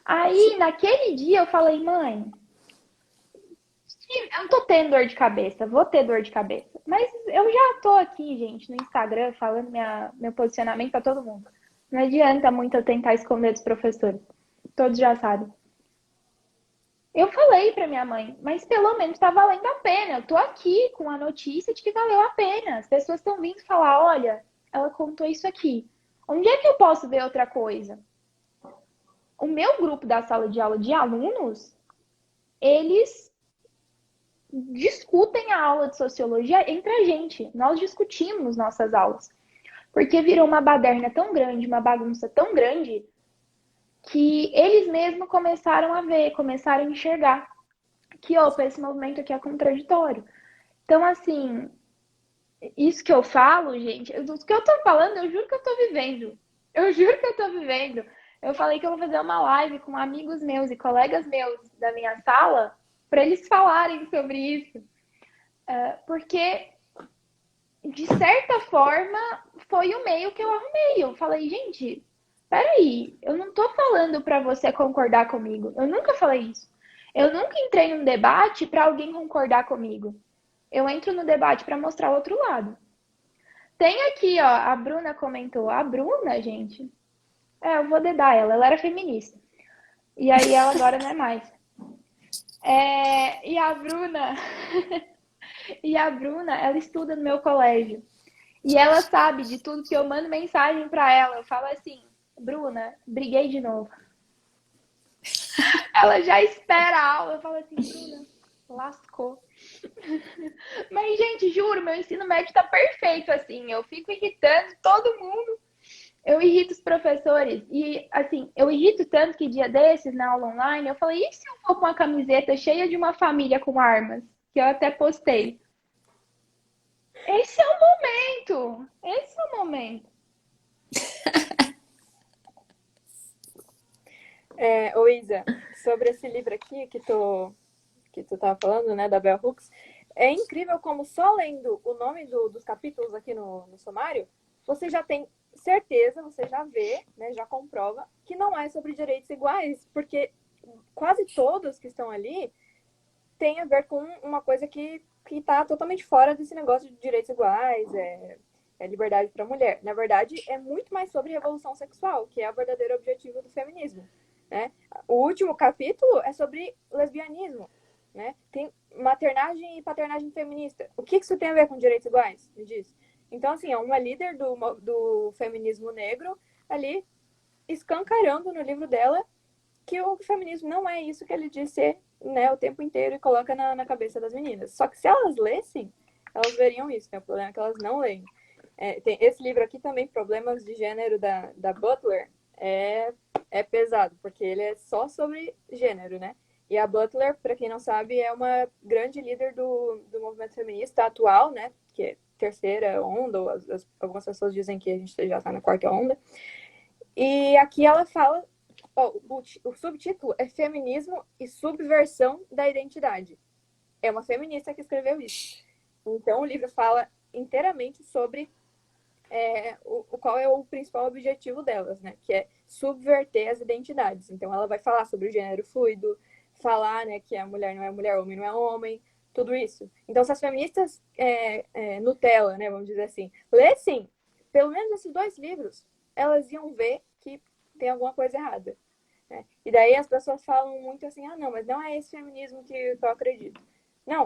Aí, naquele dia, eu falei, mãe, eu não tô tendo dor de cabeça, vou ter dor de cabeça. Mas eu já tô aqui, gente, no Instagram, falando meu posicionamento pra todo mundo. Não adianta muito eu tentar esconder dos professores. Todos já sabem. Eu falei pra minha mãe, mas pelo menos tá valendo a pena. Eu tô aqui com a notícia de que valeu a pena. As pessoas estão vindo falar, olha, ela contou isso aqui. Onde é que eu posso ver outra coisa? O meu grupo da sala de aula de alunos, eles discutem a aula de sociologia entre a gente. Nós discutimos nossas aulas. Porque virou uma baderna tão grande, uma bagunça tão grande, que eles mesmos começaram a ver, começaram a enxergar que, opa, esse movimento aqui é contraditório. Então, assim, isso que eu falo, gente, o que eu tô falando, eu juro que eu tô vivendo. Eu juro que eu tô vivendo. Eu falei que eu vou fazer uma live com amigos meus e colegas meus da minha sala para eles falarem sobre isso. Porque, de certa forma, foi o meio que eu arrumei. Eu falei, gente, peraí, eu não tô falando para você concordar comigo. Eu nunca falei isso. Eu nunca entrei num debate para alguém concordar comigo. Eu entro no debate para mostrar o outro lado. Tem aqui, ó, a Bruna comentou. A Bruna, gente, eu vou dedar ela. Ela era feminista. E aí ela agora não é mais. E a Bruna, ela estuda no meu colégio. E ela sabe de tudo que eu mando mensagem para ela. Eu falo assim, Bruna, briguei de novo. Ela já espera a aula. Eu falo assim, Bruna, lascou. Mas, gente, juro, meu ensino médio tá perfeito, assim. Eu fico irritando todo mundo. Eu irrito os professores. E, assim, eu irrito tanto que dia desses, na aula online, eu falei, e se eu for com uma camiseta cheia de uma família com armas? Que eu até postei. Esse é o momento. Esse é o momento. Ô Isa, sobre esse livro aqui que tu tava falando, né, da Bell Hooks, é incrível como só lendo o nome dos capítulos aqui no sumário, você já tem certeza, você já vê, né, já comprova que não é sobre direitos iguais, porque quase todos que estão ali têm a ver com uma coisa que está totalmente fora desse negócio de direitos iguais, liberdade para a mulher. Na verdade, é muito mais sobre revolução sexual, que é o verdadeiro objetivo do feminismo. Né? O último capítulo é sobre lesbianismo. Né? Tem maternagem e paternagem feminista. O que isso tem a ver com direitos iguais? Me diz. Então, assim, é uma líder do feminismo negro ali escancarando no livro dela que o feminismo não é isso que ele diz ser, né, o tempo inteiro e coloca na cabeça das meninas. Só que se elas lessem, elas veriam isso. Né? O problema é que elas não leem. Tem esse livro aqui também, Problemas de Gênero, da Butler, é pesado, porque ele é só sobre gênero, né? E a Butler, para quem não sabe, é uma grande líder do movimento feminista atual, né? Que é terceira onda, ou algumas pessoas dizem que a gente já está na quarta onda. E aqui ela fala, o subtítulo é Feminismo e Subversão da Identidade. É uma feminista que escreveu isso. Então o livro fala inteiramente sobre qual é o principal objetivo delas, né? Que é subverter as identidades. Então ela vai falar sobre o gênero fluido, falar, né, que a mulher não é mulher, o homem não é homem, tudo isso. Então se as feministas Nutella, né, vamos dizer assim, lessem pelo menos esses 2 livros, elas iam ver que tem alguma coisa errada. Né? E daí as pessoas falam muito assim, não, mas não é esse feminismo que eu acredito.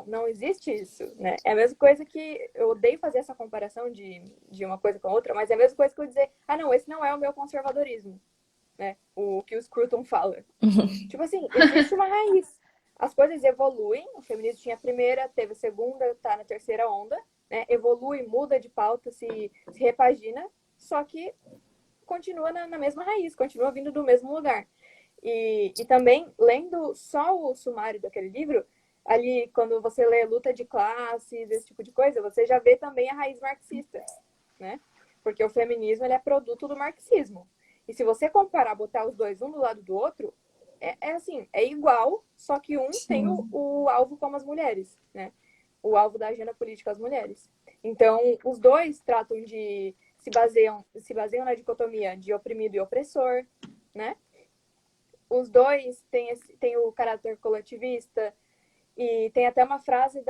Não existe isso, né? É a mesma coisa que eu odeio fazer essa comparação de uma coisa com a outra, mas é a mesma coisa que eu dizer, não, esse não é o meu conservadorismo, né? O que o Scruton fala. Tipo assim, existe uma raiz. As coisas evoluem, o feminismo tinha a primeira, teve a segunda, tá na terceira onda, né? Evolui, muda de pauta, se repagina, só que continua na mesma raiz, continua vindo do mesmo lugar. E também, lendo só o sumário daquele livro, ali, quando você lê luta de classes, esse tipo de coisa, você já vê também a raiz marxista, né? Porque o feminismo, ele é produto do marxismo. E se você comparar, botar os dois um do lado do outro, assim, é igual, só que um Sim. tem o alvo como as mulheres, né? O alvo da agenda política as mulheres. Então, os dois tratam de... se baseiam na dicotomia de oprimido e opressor, né? Os dois têm o caráter coletivista, e tem até uma frase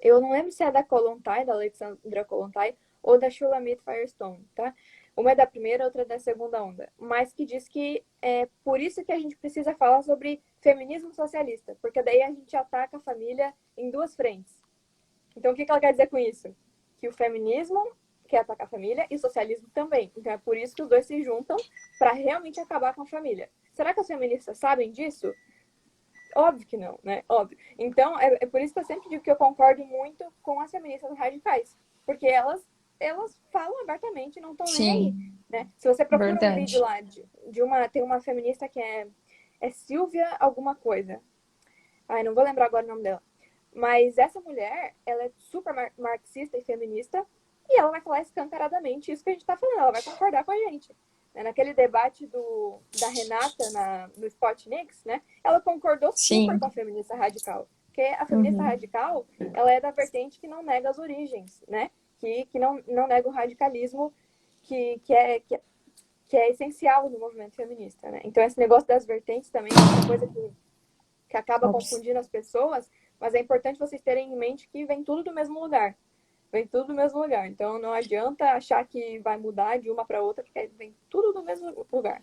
eu não lembro se é da Kollontai, da Alexandra Kollontai, ou da Shulamit Firestone, tá? Uma é da primeira, outra é da segunda onda. Mas que diz que é por isso que a gente precisa falar sobre feminismo socialista, porque daí a gente ataca a família em 2 frentes. Então, o que ela quer dizer com isso? Que o feminismo quer atacar a família e o socialismo também. Então, é por isso que os dois se juntam para realmente acabar com a família. Será que as feministas sabem disso? Óbvio que não, né? Óbvio. Então, é por isso que eu sempre digo que eu concordo muito com as feministas radicais. Porque elas falam abertamente, não estão nem aí. Né? Se você procura um vídeo lá tem uma feminista que é Silvia alguma coisa. Ai, não vou lembrar agora o nome dela. Mas essa mulher, ela é super marxista e feminista, e ela vai falar escancaradamente isso que a gente tá falando, ela vai concordar com a gente. Naquele debate da Renata no Spotnix, né? Ela concordou super Sim. com a feminista radical. Porque a feminista radical, ela é da vertente que não nega as origens, né? Que não nega o radicalismo que é essencial no movimento feminista, né? Então, esse negócio das vertentes também é uma coisa que acaba confundindo as pessoas, mas é importante vocês terem em mente que vem tudo do mesmo lugar. Vem tudo do mesmo lugar. Então, não adianta achar que vai mudar de uma para outra, porque vem tudo do mesmo lugar.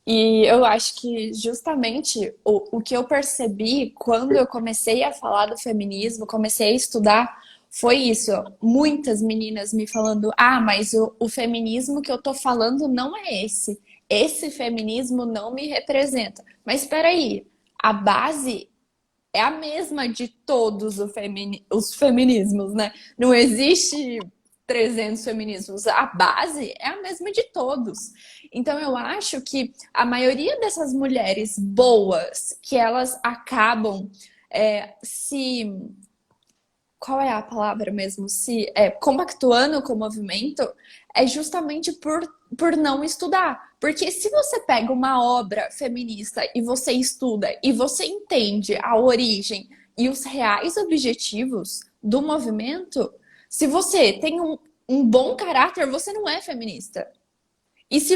E eu acho que justamente o que eu percebi quando eu comecei a falar do feminismo, comecei a estudar, foi isso. Muitas meninas me falando: ah, mas o feminismo que eu tô falando não é esse. Esse feminismo não me representa. Mas espera aí, a base é a mesma de todos os feminismos, né? Não existe 300 feminismos. A base é a mesma de todos. Então eu acho que a maioria dessas mulheres boas, que elas acabam se... Qual é a palavra mesmo? Se compactuando com o movimento, é justamente por não estudar. Porque se você pega uma obra feminista e você estuda e você entende a origem e os reais objetivos do movimento, se você tem um bom caráter, você não é feminista. E se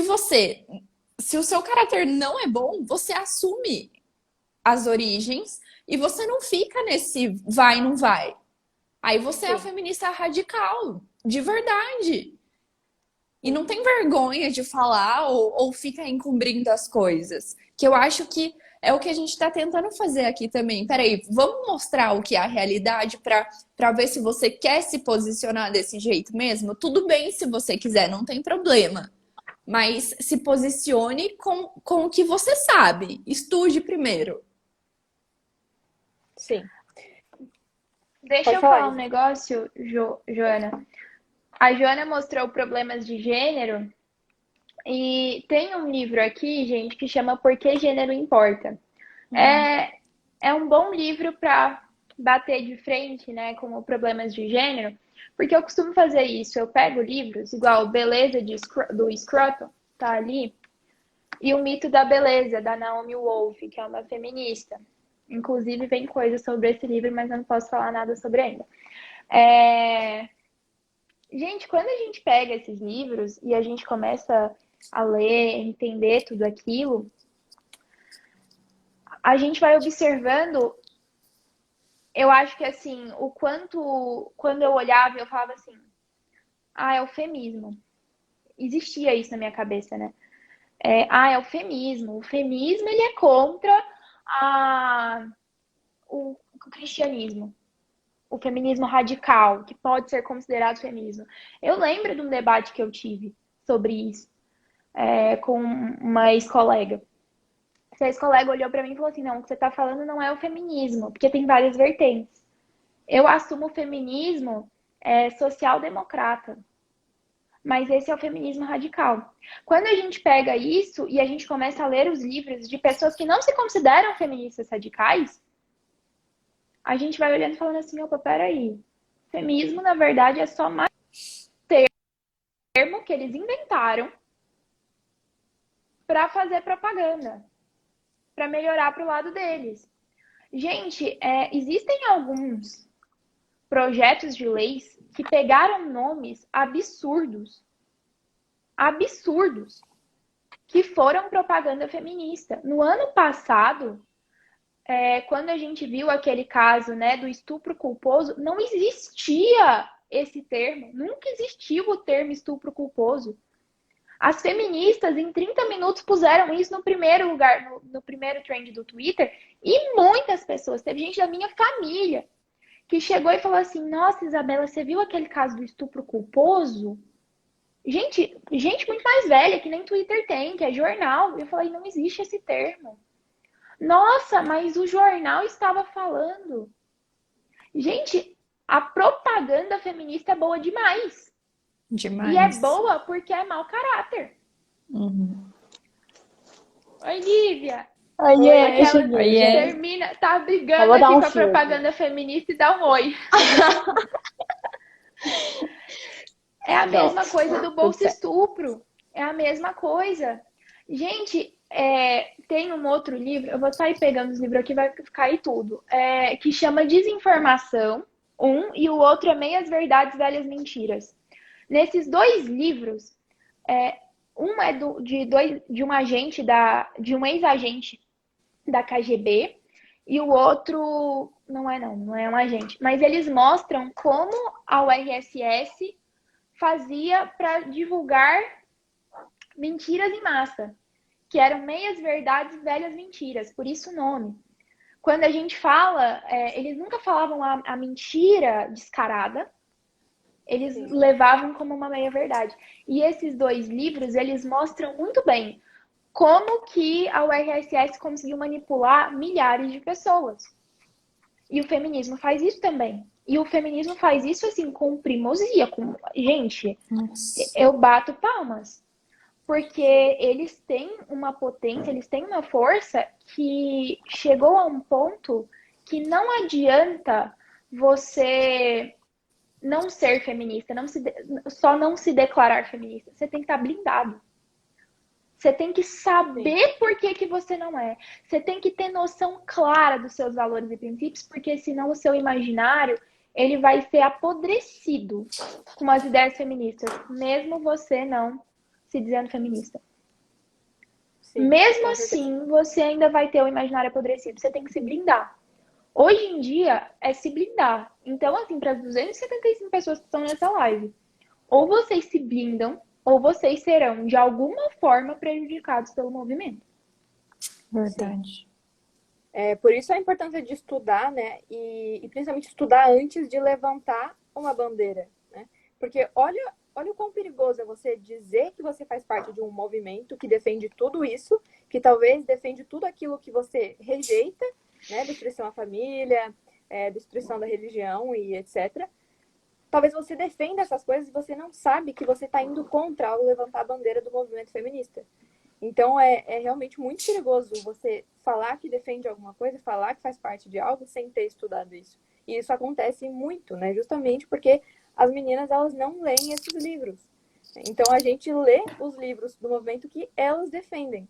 o seu caráter não é bom, você assume as origens e você não fica nesse vai, não vai. Aí você é a feminista radical, de verdade. E não tem vergonha de falar ou fica encobrindo as coisas. Que eu acho que é o que a gente está tentando fazer aqui também. Peraí, vamos mostrar o que é a realidade para ver se você quer se posicionar desse jeito mesmo? Tudo bem se você quiser, não tem problema. Mas se posicione com o que você sabe. Estude primeiro. Sim. Deixa eu falar um negócio, Joana. A Joana mostrou problemas de gênero e tem um livro aqui, gente, que chama Por que Gênero Importa. É um bom livro para bater de frente, né, com problemas de gênero, porque eu costumo fazer isso. Eu pego livros, igual Beleza do Scruton, tá ali, e O Mito da Beleza, da Naomi Wolf, que é uma feminista. Inclusive, vem coisa sobre esse livro, mas eu não posso falar nada sobre ainda. Gente, quando a gente pega esses livros e a gente começa a ler, entender tudo aquilo, a gente vai observando, eu acho que assim, o quanto, quando eu olhava, eu falava assim, é o feminismo. Existia isso na minha cabeça, né? É o feminismo. O feminismo, ele é contra o cristianismo. O feminismo radical, que pode ser considerado feminismo. Eu lembro de um debate que eu tive sobre isso com uma ex-colega. Essa ex-colega olhou para mim e falou assim, não, o que você está falando não é o feminismo, porque tem várias vertentes. Eu assumo o feminismo social-democrata, mas esse é o feminismo radical. Quando a gente pega isso e a gente começa a ler os livros de pessoas que não se consideram feministas radicais, a gente vai olhando e falando assim, opa, peraí. Feminismo, na verdade, é só mais termo que eles inventaram para fazer propaganda, para melhorar para o lado deles. Gente, existem alguns projetos de leis que pegaram nomes absurdos, que foram propaganda feminista. No ano passado, quando a gente viu aquele caso, né, do estupro culposo, não existia esse termo, nunca existiu o termo estupro culposo. As feministas, em 30 minutos, puseram isso no primeiro lugar, no primeiro trend do Twitter, e muitas pessoas, teve gente da minha família, que chegou e falou assim, nossa, Isabela, você viu aquele caso do estupro culposo? Gente muito mais velha, que nem Twitter tem, que é jornal. Eu falei, não existe esse termo. Nossa, mas o jornal estava falando. Gente, a propaganda feminista é boa demais. Demais. E é boa porque é mau caráter. Uhum. Oi, Lívia. Oiê, Aquela cheguei. Oiê. termina, tá Só brigando vou dar aqui um com a fio aqui. propaganda feminista e dá um oi. É a mesma Pronto, coisa do tudo bolso certo. estupro. É a mesma coisa. Gente, tem um outro livro, eu vou sair pegando os livros aqui, vai cair tudo, que chama Desinformação, e o outro é Meias Verdades, Velhas Mentiras. Nesses dois livros, um é de um agente de um ex-agente da KGB, e o outro não é um agente, mas eles mostram como a URSS fazia para divulgar mentiras em massa, que eram meias verdades, velhas mentiras, por isso o nome. Quando a gente fala, eles nunca falavam a mentira descarada, eles Sim. levavam como uma meia verdade. E esses dois livros, eles mostram muito bem como que a URSS conseguiu manipular milhares de pessoas. E o feminismo faz isso também. E o feminismo faz isso assim com primozia. Gente, Nossa. eu bato palmas. Porque eles têm uma potência, eles têm uma força que chegou a um ponto que não adianta você não ser feminista, só não se declarar feminista. Você tem que estar blindado. Você tem que saber por que você não é. Você tem que ter noção clara dos seus valores e princípios, porque senão o seu imaginário ele vai ser apodrecido com as ideias feministas, mesmo você não se dizendo feminista. Sim, Mesmo com certeza. assim, você ainda vai ter o imaginário apodrecido. Você tem que se blindar. Hoje em dia, é se blindar. Então, assim, para as 275 pessoas que estão nessa live, ou vocês se blindam, ou vocês serão, de alguma forma, prejudicados pelo movimento. Verdade. Por isso a importância de estudar, né? E principalmente estudar antes de levantar uma bandeira, né? Porque olha o quão perigoso é você dizer que você faz parte de um movimento que defende tudo isso, que talvez defende tudo aquilo que você rejeita, né? Destruição à família, destruição da religião e etc. Talvez você defenda essas coisas e você não sabe que você está indo contra ao levantar a bandeira do movimento feminista. Então, é realmente muito perigoso você falar que defende alguma coisa, falar que faz parte de algo sem ter estudado isso. E isso acontece muito, né? Justamente porque as meninas, elas não leem esses livros. Então, a gente lê os livros do movimento que elas defendem.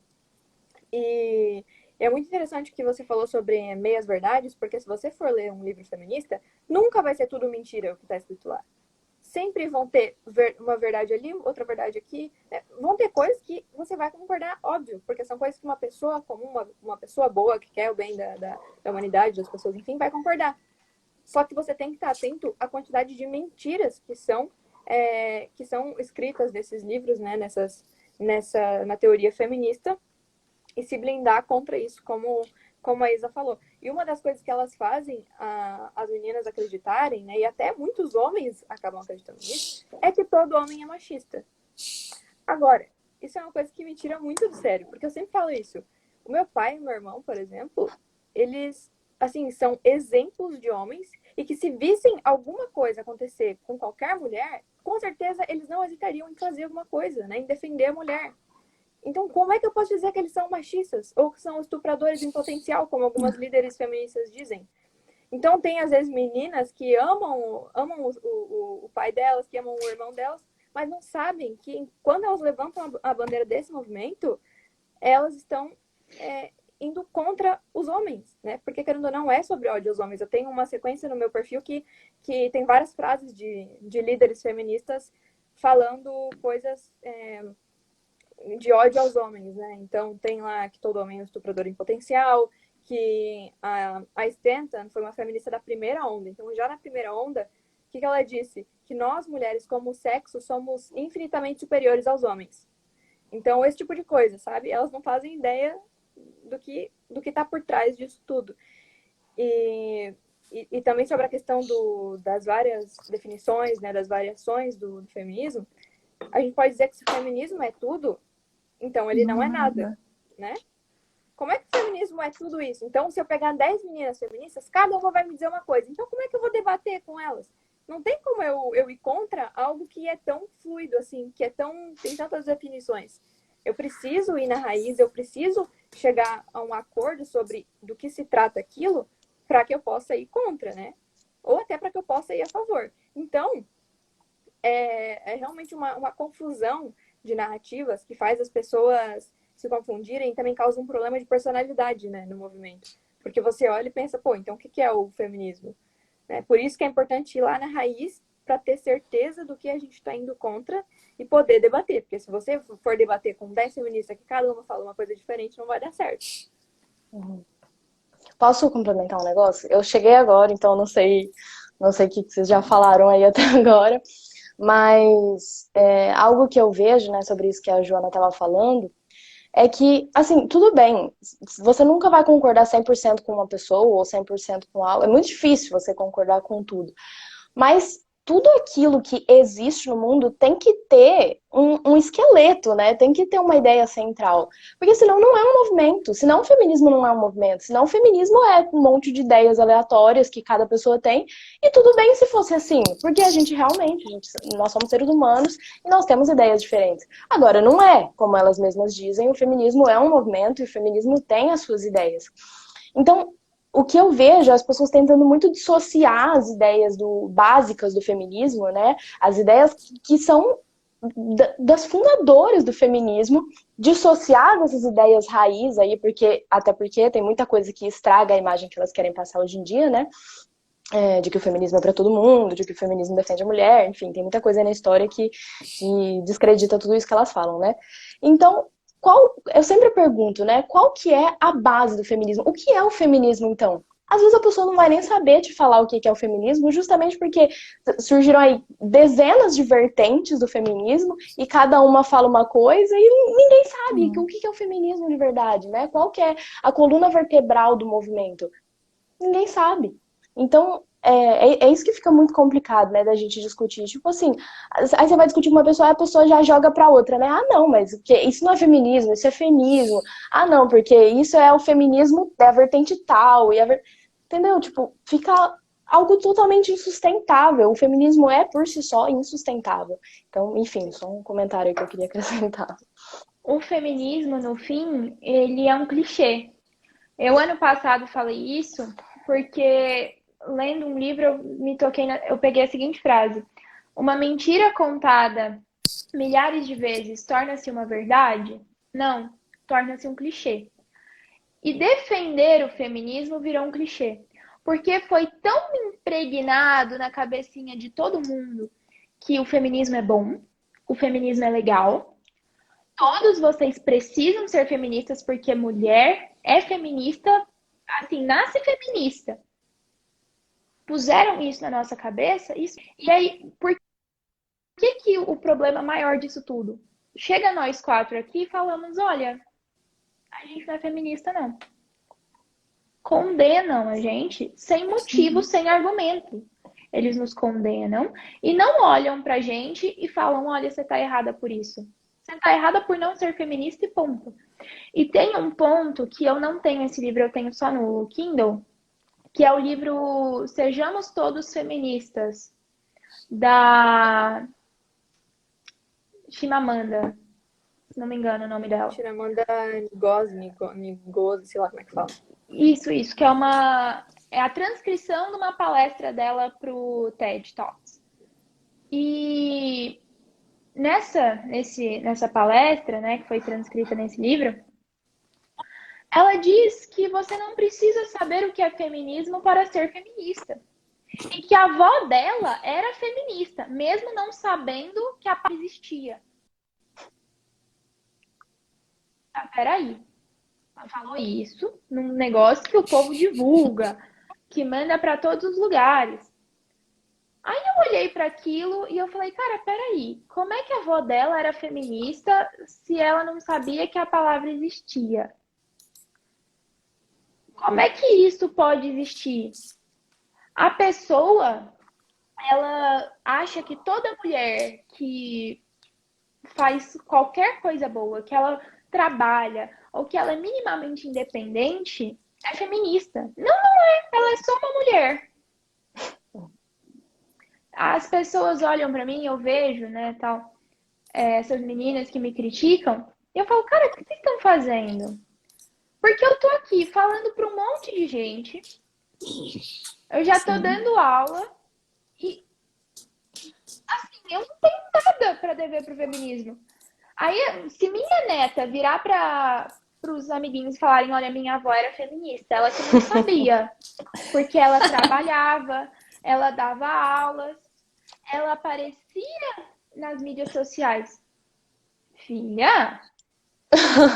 E é muito interessante que você falou sobre meias verdades, porque se você for ler um livro feminista, nunca vai ser tudo mentira o que está escrito lá. Sempre vão ter uma verdade ali, outra verdade aqui. Vão ter coisas que você vai concordar, óbvio, porque são coisas que uma pessoa comum, uma pessoa boa, que quer o bem da humanidade, das pessoas, enfim, vai concordar. Só que você tem que estar atento à quantidade de mentiras que são escritas nesses livros, né, na teoria feminista, e se blindar contra isso, como a Isa falou. E uma das coisas que elas fazem as meninas acreditarem, né, e até muitos homens acabam acreditando nisso, é que todo homem é machista. Agora, isso é uma coisa que me tira muito do sério, porque eu sempre falo isso. O meu pai e meu irmão, por exemplo, eles, assim, são exemplos de homens e que se vissem alguma coisa acontecer com qualquer mulher, com certeza eles não hesitariam em fazer alguma coisa, né, em defender a mulher. Então, como é que eu posso dizer que eles são machistas? Ou que são estupradores em potencial, como algumas líderes feministas dizem? Então, tem, às vezes, meninas que amam o pai delas, que amam o irmão delas, mas não sabem que, quando elas levantam a bandeira desse movimento, elas estão indo contra os homens, né? Porque, querendo ou não, é sobre ódio aos homens. Eu tenho uma sequência no meu perfil que tem várias frases de líderes feministas falando coisas de ódio aos homens, né? Então, tem lá que todo homem é um estuprador em potencial, que a Stanton foi uma feminista da primeira onda. Então, já na primeira onda, o que ela disse? Que nós, mulheres, como sexo, somos infinitamente superiores aos homens. Então, esse tipo de coisa, sabe? Elas não fazem ideia do que está por trás disso tudo. E também sobre a questão das várias definições, né, das variações do feminismo, a gente pode dizer que se o feminismo é tudo, então ele não é nada, né? Como é que o feminismo é tudo isso? Então, se eu pegar 10 meninas feministas, cada uma vai me dizer uma coisa. Então, como é que eu vou debater com elas? Não tem como eu ir contra algo que é tão fluido, assim, que tem tantas definições. eu preciso ir na raiz, eu preciso chegar a um acordo sobre do que se trata aquilo para que eu possa ir contra, né? Ou até para que eu possa ir a favor. Então, é realmente uma confusão de narrativas que faz as pessoas se confundirem e também causa um problema de personalidade, né, no movimento. Porque você olha e pensa, pô, então o que é o feminismo? Né? Por isso que é importante ir lá na raiz para ter certeza do que a gente está indo contra e poder debater. Porque se você for debater com 10 feministas que cada uma fala uma coisa diferente, não vai dar certo. Posso complementar um negócio? Eu cheguei agora, então não sei o que vocês já falaram aí até agora, mas algo que eu vejo, né, sobre isso que a Joana estava falando, é que, assim, tudo bem, você nunca vai concordar 100% com uma pessoa ou 100% com algo, é muito difícil você concordar com tudo, mas tudo aquilo que existe no mundo tem que ter um esqueleto, né? Tem que ter uma ideia central. Porque senão não é um movimento. Senão o feminismo não é um movimento. Senão o feminismo é um monte de ideias aleatórias que cada pessoa tem. E tudo bem se fosse assim. Porque a gente realmente, nós somos seres humanos e nós temos ideias diferentes. Agora, não é, como elas mesmas dizem, o feminismo é um movimento e o feminismo tem as suas ideias. Então, o que eu vejo é as pessoas tentando muito dissociar as ideias básicas do feminismo, né? As ideias que são das fundadoras do feminismo, dissociar dessas ideias raiz aí, até porque tem muita coisa que estraga a imagem que elas querem passar hoje em dia, né? De que o feminismo é para todo mundo, de que o feminismo defende a mulher, enfim, tem muita coisa aí na história que descredita tudo isso que elas falam, né? Então, eu sempre pergunto, né, qual que é a base do feminismo? O que é o feminismo, então? Às vezes a pessoa não vai nem saber te falar o que é o feminismo, justamente porque surgiram aí dezenas de vertentes do feminismo e cada uma fala uma coisa e ninguém sabe o que é o feminismo de verdade, né? Qual que é a coluna vertebral do movimento? Ninguém sabe. Então, é isso que fica muito complicado, né, da gente discutir. Tipo assim, aí você vai discutir com uma pessoa e a pessoa já joga pra outra, né? Ah, não, mas isso não é feminismo, isso é feminismo. Ah, não, porque isso é o feminismo da vertente tal. Entendeu? Tipo, fica algo totalmente insustentável. O feminismo é, por si só, insustentável. Então, enfim, só um comentário que eu queria acrescentar. O feminismo, no fim, ele é um clichê. Eu, ano passado, falei isso porque, lendo um livro, eu peguei a seguinte frase. Uma mentira contada milhares de vezes torna-se uma verdade? Não, torna-se um clichê. E defender o feminismo virou um clichê. Porque foi tão impregnado na cabecinha de todo mundo que o feminismo é bom, o feminismo é legal. Todos vocês precisam ser feministas porque mulher é feminista, assim, nasce feminista. Puseram isso na nossa cabeça. E aí, por que o problema maior disso tudo? Chega nós quatro aqui e falamos, olha, a gente não é feminista, não. Condenam a gente sem motivo, sem argumento. Eles nos condenam e não olham pra gente e falam, olha, você tá errada por isso. Você tá errada por não ser feminista e ponto. E tem um ponto que eu não tenho esse livro, eu tenho só no Kindle, que é o livro Sejamos Todos Feministas, da Chimamanda, se não me engano o nome dela. Chimamanda Ngozi, sei lá como é que fala. Isso, que é a transcrição de uma palestra dela pro TED Talks. E nessa palestra, né, que foi transcrita nesse livro, ela diz que você não precisa saber o que é feminismo para ser feminista. E que a avó dela era feminista, mesmo não sabendo que a palavra existia. Ah, peraí. Ela falou isso num negócio que o povo divulga, que manda para todos os lugares. Aí eu olhei para aquilo e eu falei, cara, peraí, como é que a avó dela era feminista se ela não sabia que a palavra existia? Como é que isso pode existir? A pessoa, ela acha que toda mulher que faz qualquer coisa boa, que ela trabalha ou que ela é minimamente independente, é feminista. Não é. Ela é só uma mulher. As pessoas olham pra mim, eu vejo, né, tal, essas meninas que me criticam, E eu falo, cara, o que vocês estão fazendo? Porque eu tô aqui falando para um monte de gente, eu já tô Sim. dando aula e, assim, eu não tenho nada para dever pro feminismo. Aí, se minha neta virar para os amiguinhos e falarem, olha, minha avó era feminista, ela que não sabia, porque ela trabalhava, ela dava aulas, ela aparecia nas mídias sociais. Filha,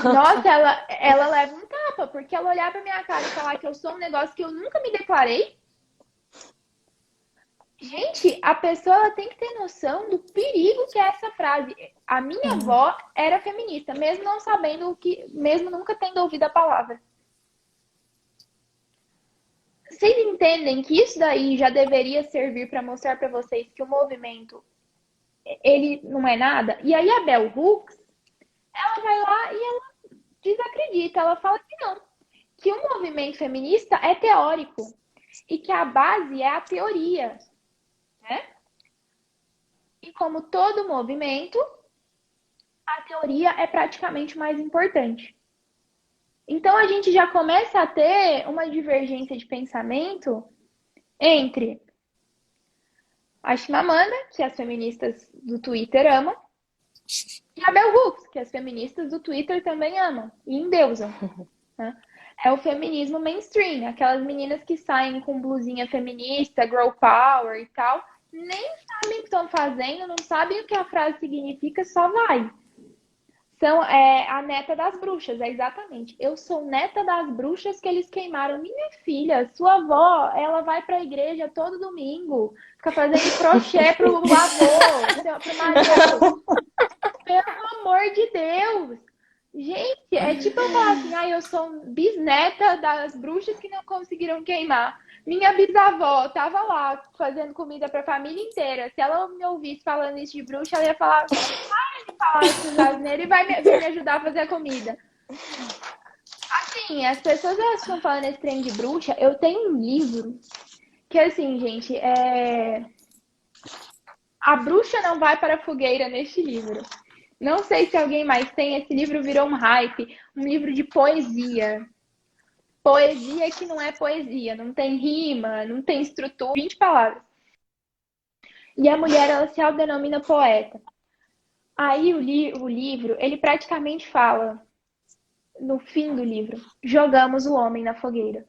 nossa, ela leva um tapa, porque ela olhar pra minha cara e falar que eu sou um negócio que eu nunca me declarei. Gente, a pessoa ela tem que ter noção do perigo que é essa frase. A minha avó era feminista, mesmo não sabendo o que, mesmo nunca tendo ouvido a palavra. Vocês entendem que isso daí já deveria servir para mostrar para vocês que o movimento ele não é nada? E aí a Bell Hooks, ela vai lá e ela desacredita, ela fala que não, que o movimento feminista é teórico e que a base é a teoria, né? E como todo movimento, a teoria é praticamente mais importante. Então a gente já começa a ter uma divergência de pensamento entre a Chimamanda, que as feministas do Twitter amam, e a Bell Hooks, que as feministas do Twitter também amam e endeusam. Né? É o feminismo mainstream, aquelas meninas que saem com blusinha feminista, girl power e tal, nem sabem o que estão fazendo, não sabem o que a frase significa, só vai. São a neta das bruxas, é exatamente. Eu sou neta das bruxas que eles queimaram. Minha filha, sua avó, ela vai para a igreja todo domingo, fica fazendo crochê pro avô, pro marido. Pelo amor de Deus! Gente, é tipo eu falar assim, eu sou bisneta das bruxas que não conseguiram queimar. Minha bisavó tava lá fazendo comida para a família inteira. Se ela me ouvisse falando isso de bruxa, ela ia falar, falar esses asneiros e vai vir me ajudar a fazer a comida. Assim, as pessoas elas estão falando esse trem de bruxa. Eu tenho um livro que, assim, gente, a bruxa não vai para a fogueira neste livro. Não sei se alguém mais tem. Esse livro virou um hype. Um livro de poesia. Poesia que não é poesia. Não tem rima, não tem estrutura. 20 palavras. E a mulher, ela se autodenomina poeta. Aí o livro, ele praticamente fala, no fim do livro, jogamos o homem na fogueira.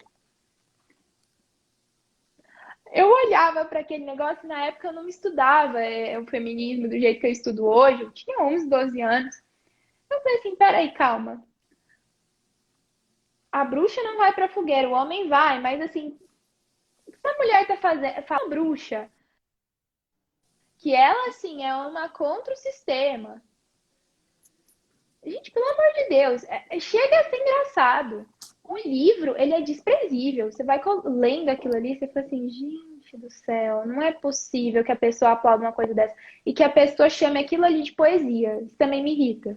Eu olhava para aquele negócio, na época eu não estudava o feminismo do jeito que eu estudo hoje, eu tinha 11, 12 anos. Eu falei assim, peraí, calma. A bruxa não vai pra fogueira, o homem vai, mas assim, o que a mulher tá fazendo? Fala bruxa, que ela, assim, é uma contra o sistema. Gente, pelo amor de Deus, chega a ser engraçado. O livro, ele é desprezível. Você vai lendo aquilo ali, você fala assim, gente do céu, não é possível que a pessoa aplaude uma coisa dessa. E que a pessoa chame aquilo ali de poesia. Isso também me irrita.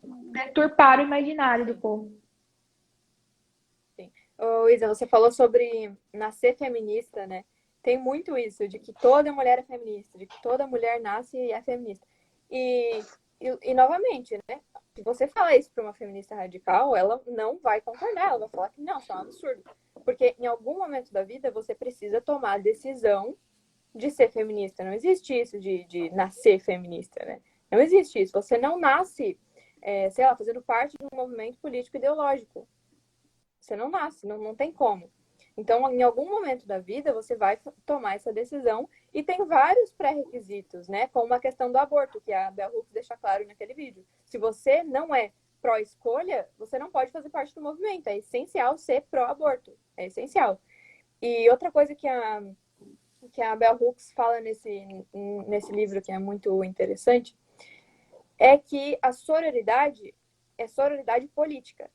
Deturpar o imaginário do povo. Ô, Isa, você falou sobre nascer feminista, né? Tem muito isso, de que toda mulher é feminista, de que toda mulher nasce e é feminista. E novamente, né? Se você falar isso para uma feminista radical, ela não vai concordar, ela vai falar que não, isso é um absurdo. Porque em algum momento da vida você precisa tomar a decisão de ser feminista. Não existe isso de nascer feminista, né? Não existe isso. Você não nasce, sei lá, fazendo parte de um movimento político ideológico. Você não nasce, não tem como. Então, em algum momento da vida, você vai tomar essa decisão e tem vários pré-requisitos, né? Como a questão do aborto, que a Bell Hooks deixa claro naquele vídeo. Se você não é pró-escolha, você não pode fazer parte do movimento. É essencial ser pró-aborto. É essencial. E outra coisa que a Bell Hooks fala nesse livro, que é muito interessante, é que a sororidade é sororidade política.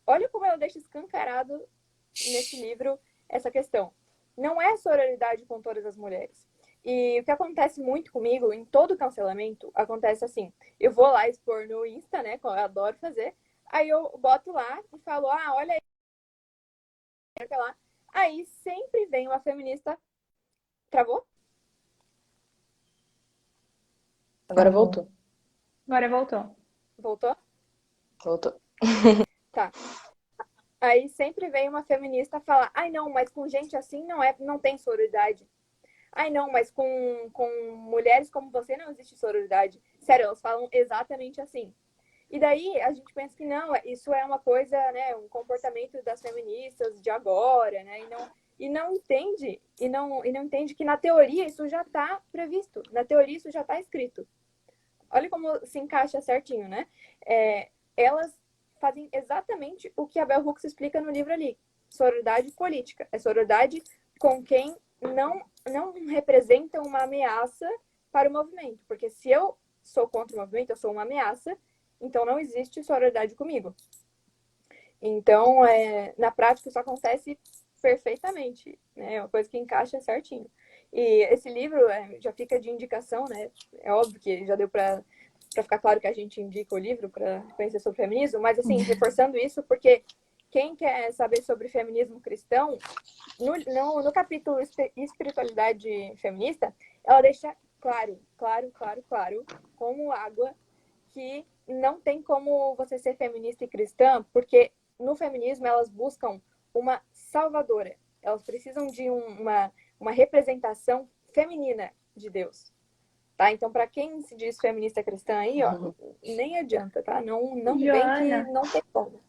Olha como ela deixa escancarado nesse livro essa questão. Não é sororidade com todas as mulheres. E o que acontece muito comigo, em todo cancelamento, acontece assim. Eu vou lá expor no Insta, né, que eu adoro fazer. Aí eu boto lá e falo, olha aí, lá. Aí sempre vem uma feminista. Travou? Agora voltou. Agora voltou. Voltou? Voltou. Tá. Aí sempre vem uma feminista falar, ai não, mas com gente assim não tem sororidade. Ai não, mas com mulheres como você não existe sororidade. Sério, elas falam exatamente assim. E daí a gente pensa que não, isso é uma coisa, né, um comportamento das feministas de agora, né, e não entende que na teoria isso já está previsto, na teoria isso já está escrito. Olha como se encaixa certinho, né? Elas fazem exatamente o que a Bell Hooks explica no livro ali. Sororidade política. É sororidade com quem não representa uma ameaça para o movimento. Porque se eu sou contra o movimento, eu sou uma ameaça, então não existe sororidade comigo. Então, na prática, isso acontece perfeitamente. Né? É uma coisa que encaixa certinho. E esse livro já fica de indicação, né? É óbvio que já deu para ficar claro que a gente indica o livro para conhecer sobre feminismo, mas assim, reforçando isso, porque quem quer saber sobre feminismo cristão, no capítulo Espiritualidade Feminista, ela deixa claro, como água, que não tem como você ser feminista e cristã, porque no feminismo elas buscam uma salvadora. Elas precisam de uma representação feminina de Deus. Tá? Então, para quem se diz feminista cristã aí, ó, nem adianta, tá? Não vem que não tem como.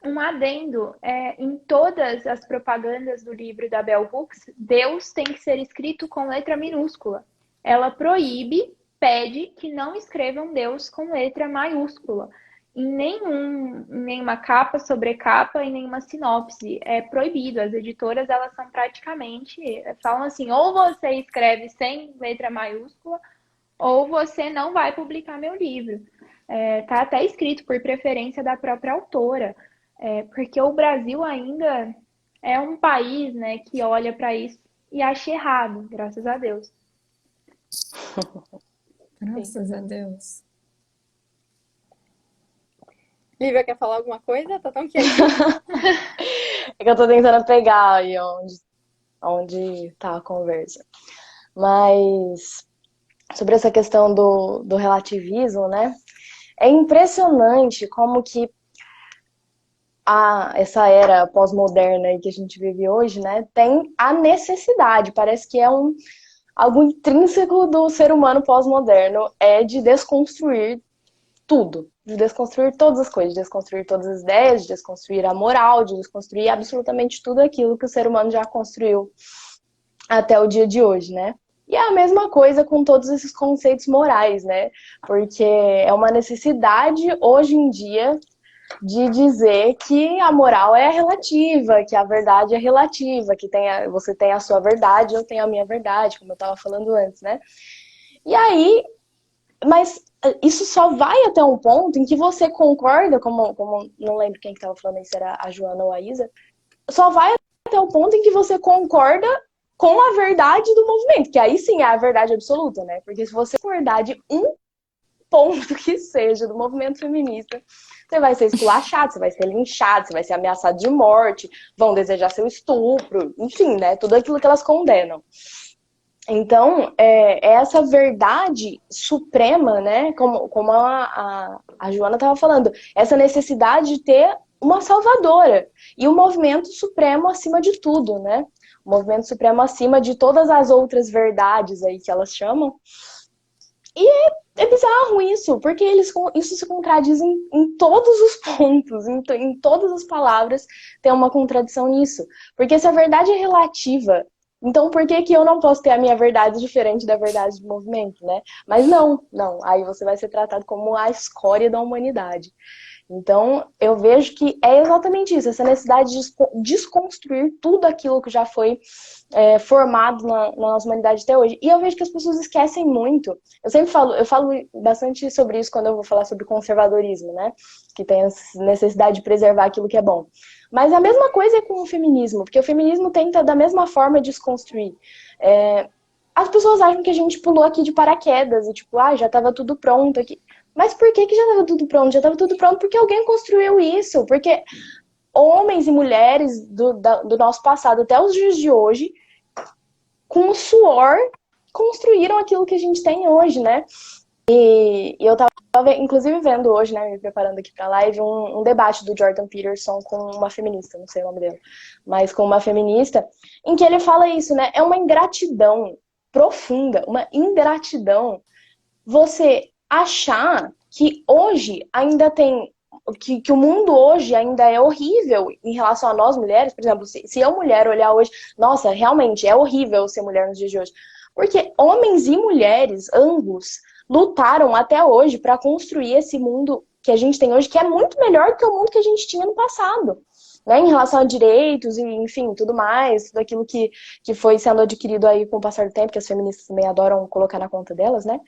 Um adendo, em todas as propagandas do livro da Bell Hooks, Deus tem que ser escrito com letra minúscula. Ela proíbe, pede que não escrevam Deus com letra maiúscula. Em nenhuma capa, sobrecapa, em nenhuma sinopse. É proibido. As editoras, elas são praticamente, falam assim, ou você escreve sem letra maiúscula, ou você não vai publicar meu livro. Tá até escrito por preferência da própria autora. Porque o Brasil ainda é um país, né, que olha para isso e acha errado, graças a Deus. Graças a Deus. Lívia, quer falar alguma coisa? Tá tão quieto. É que eu tô tentando pegar aí onde tá a conversa. Mas sobre essa questão do relativismo, né? É impressionante como que essa era pós-moderna aí que a gente vive hoje, né, tem a necessidade, parece que é algo intrínseco do ser humano pós-moderno, de desconstruir tudo, de desconstruir todas as coisas, de desconstruir todas as ideias, de desconstruir a moral, de desconstruir absolutamente tudo aquilo que o ser humano já construiu até o dia de hoje, né? E é a mesma coisa com todos esses conceitos morais, né? Porque é uma necessidade hoje em dia de dizer que a moral é relativa, que a verdade é relativa, que você tem a sua verdade, eu tenho a minha verdade, como eu estava falando antes, né? E aí, mas isso só vai até um ponto em que você concorda, como não lembro quem que estava falando, se era a Joana ou a Isa, só vai até o ponto em que você concorda com a verdade do movimento, que aí sim é a verdade absoluta, né? Porque se você concordar de um ponto que seja do movimento feminista, você vai ser esculachado, você vai ser linchado, você vai ser ameaçado de morte, vão desejar seu estupro, enfim, né? Tudo aquilo que elas condenam. Então, essa verdade suprema, né? Como a Joana estava falando, essa necessidade de ter uma salvadora e o movimento supremo acima de tudo, né? O movimento supremo acima de todas as outras verdades aí que elas chamam. E é bizarro isso, porque isso se contradiz em todos os pontos, em todas as palavras tem uma contradição nisso. Porque se a verdade é relativa, então por que eu não posso ter a minha verdade diferente da verdade do movimento, né? Mas não, aí você vai ser tratado como a escória da humanidade. Então, eu vejo que é exatamente isso, essa necessidade de desconstruir tudo aquilo que já foi formado na nossa humanidade até hoje. E eu vejo que as pessoas esquecem muito. Eu falo bastante sobre isso quando eu vou falar sobre conservadorismo, né? Que tem a necessidade de preservar aquilo que é bom. Mas a mesma coisa é com o feminismo, porque o feminismo tenta da mesma forma desconstruir. As pessoas acham que a gente pulou aqui de paraquedas e tipo, já estava tudo pronto aqui. Mas por que já estava tudo pronto? Já estava tudo pronto porque alguém construiu isso. Porque homens e mulheres do nosso passado até os dias de hoje, com o suor, construíram aquilo que a gente tem hoje, né? E eu tava, inclusive, vendo hoje, né, me preparando aqui pra live, um debate do Jordan Peterson com uma feminista, não sei o nome dela, mas com uma feminista, em que ele fala isso, né? É uma ingratidão profunda, uma ingratidão você achar que hoje ainda tem. Que o mundo hoje ainda é horrível em relação a nós mulheres, por exemplo, se eu mulher olhar hoje, nossa, realmente é horrível ser mulher nos dias de hoje. Porque homens e mulheres, ambos, lutaram até hoje para construir esse mundo que a gente tem hoje, que é muito melhor que o mundo que a gente tinha no passado. Né, em relação a direitos e, enfim, tudo mais, tudo aquilo que foi sendo adquirido aí com o passar do tempo, que as feministas também adoram colocar na conta delas, né?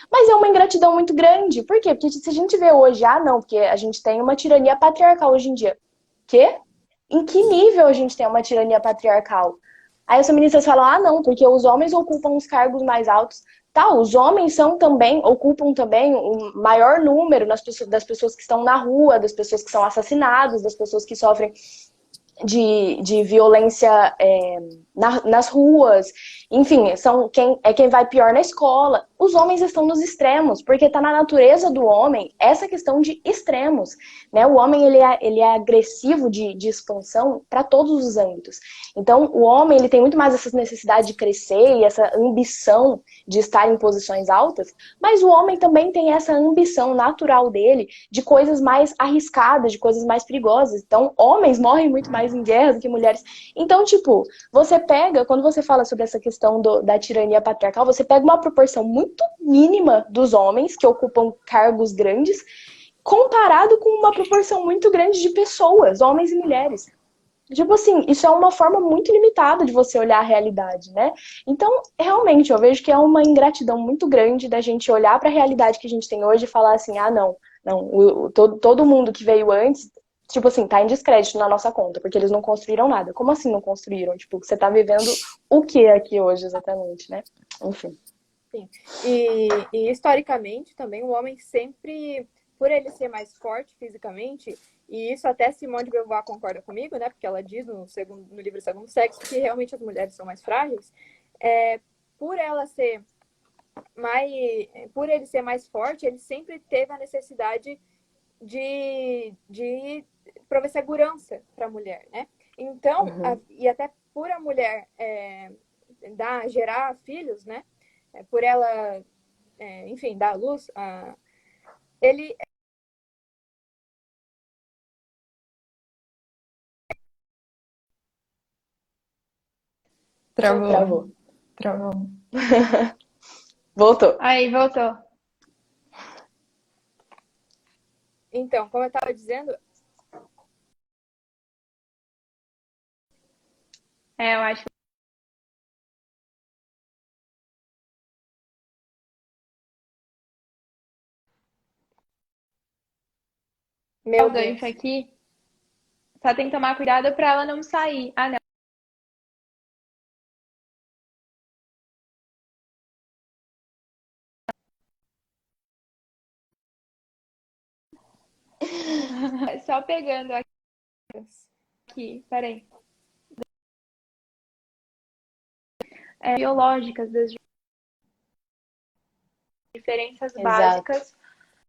Mas é uma ingratidão muito grande. Por quê? Porque se a gente vê hoje, não, porque a gente tem uma tirania patriarcal hoje em dia. Quê? Em que nível a gente tem uma tirania patriarcal? Aí as feministas falam, não, porque os homens ocupam os cargos mais altos. Tá, os homens ocupam também o maior número das pessoas que estão na rua, das pessoas que são assassinadas, das pessoas que sofrem de violência nas ruas, enfim, quem vai pior na escola. Os homens estão nos extremos, porque está na natureza do homem essa questão de extremos, né? O homem ele é agressivo de expansão para todos os âmbitos. Então, o homem ele tem muito mais essa necessidade de crescer e essa ambição de estar em posições altas, mas o homem também tem essa ambição natural dele de coisas mais arriscadas, de coisas mais perigosas. Então, homens morrem muito mais em guerra do que mulheres. Então, tipo, você pega, quando você fala sobre essa questão da tirania patriarcal, você pega uma proporção muito mínima dos homens que ocupam cargos grandes, comparado com uma proporção muito grande de pessoas, homens e mulheres. Tipo assim, isso é uma forma muito limitada de você olhar a realidade, né? Então, realmente, eu vejo que é uma ingratidão muito grande da gente olhar para a realidade que a gente tem hoje e falar assim, não, todo mundo que veio antes, tipo assim, tá em descrédito na nossa conta, porque eles não construíram nada. Como assim não construíram? Tipo, você tá vivendo o que aqui hoje, exatamente, né? Enfim. Sim. E historicamente também o homem sempre, por ele ser mais forte fisicamente, e isso até Simone de Beauvoir concorda comigo, né? Porque ela diz no livro Segundo Sexo que realmente as mulheres são mais frágeis. Por ela ser mais, por ele ser mais forte, ele sempre teve a necessidade de prover segurança para a mulher, né? Então, e até por a mulher gerar filhos, né? Por ela, enfim, dar à luz, ele Travou. Travou. Travou. Voltou. Aí, voltou. Então, como eu estava dizendo, Eu acho que é meu o gancho Deus. aqui. Só tem que tomar cuidado para ela não sair. Ah, não. Só pegando aqui, peraí. Biológicas das diferenças Exato. básicas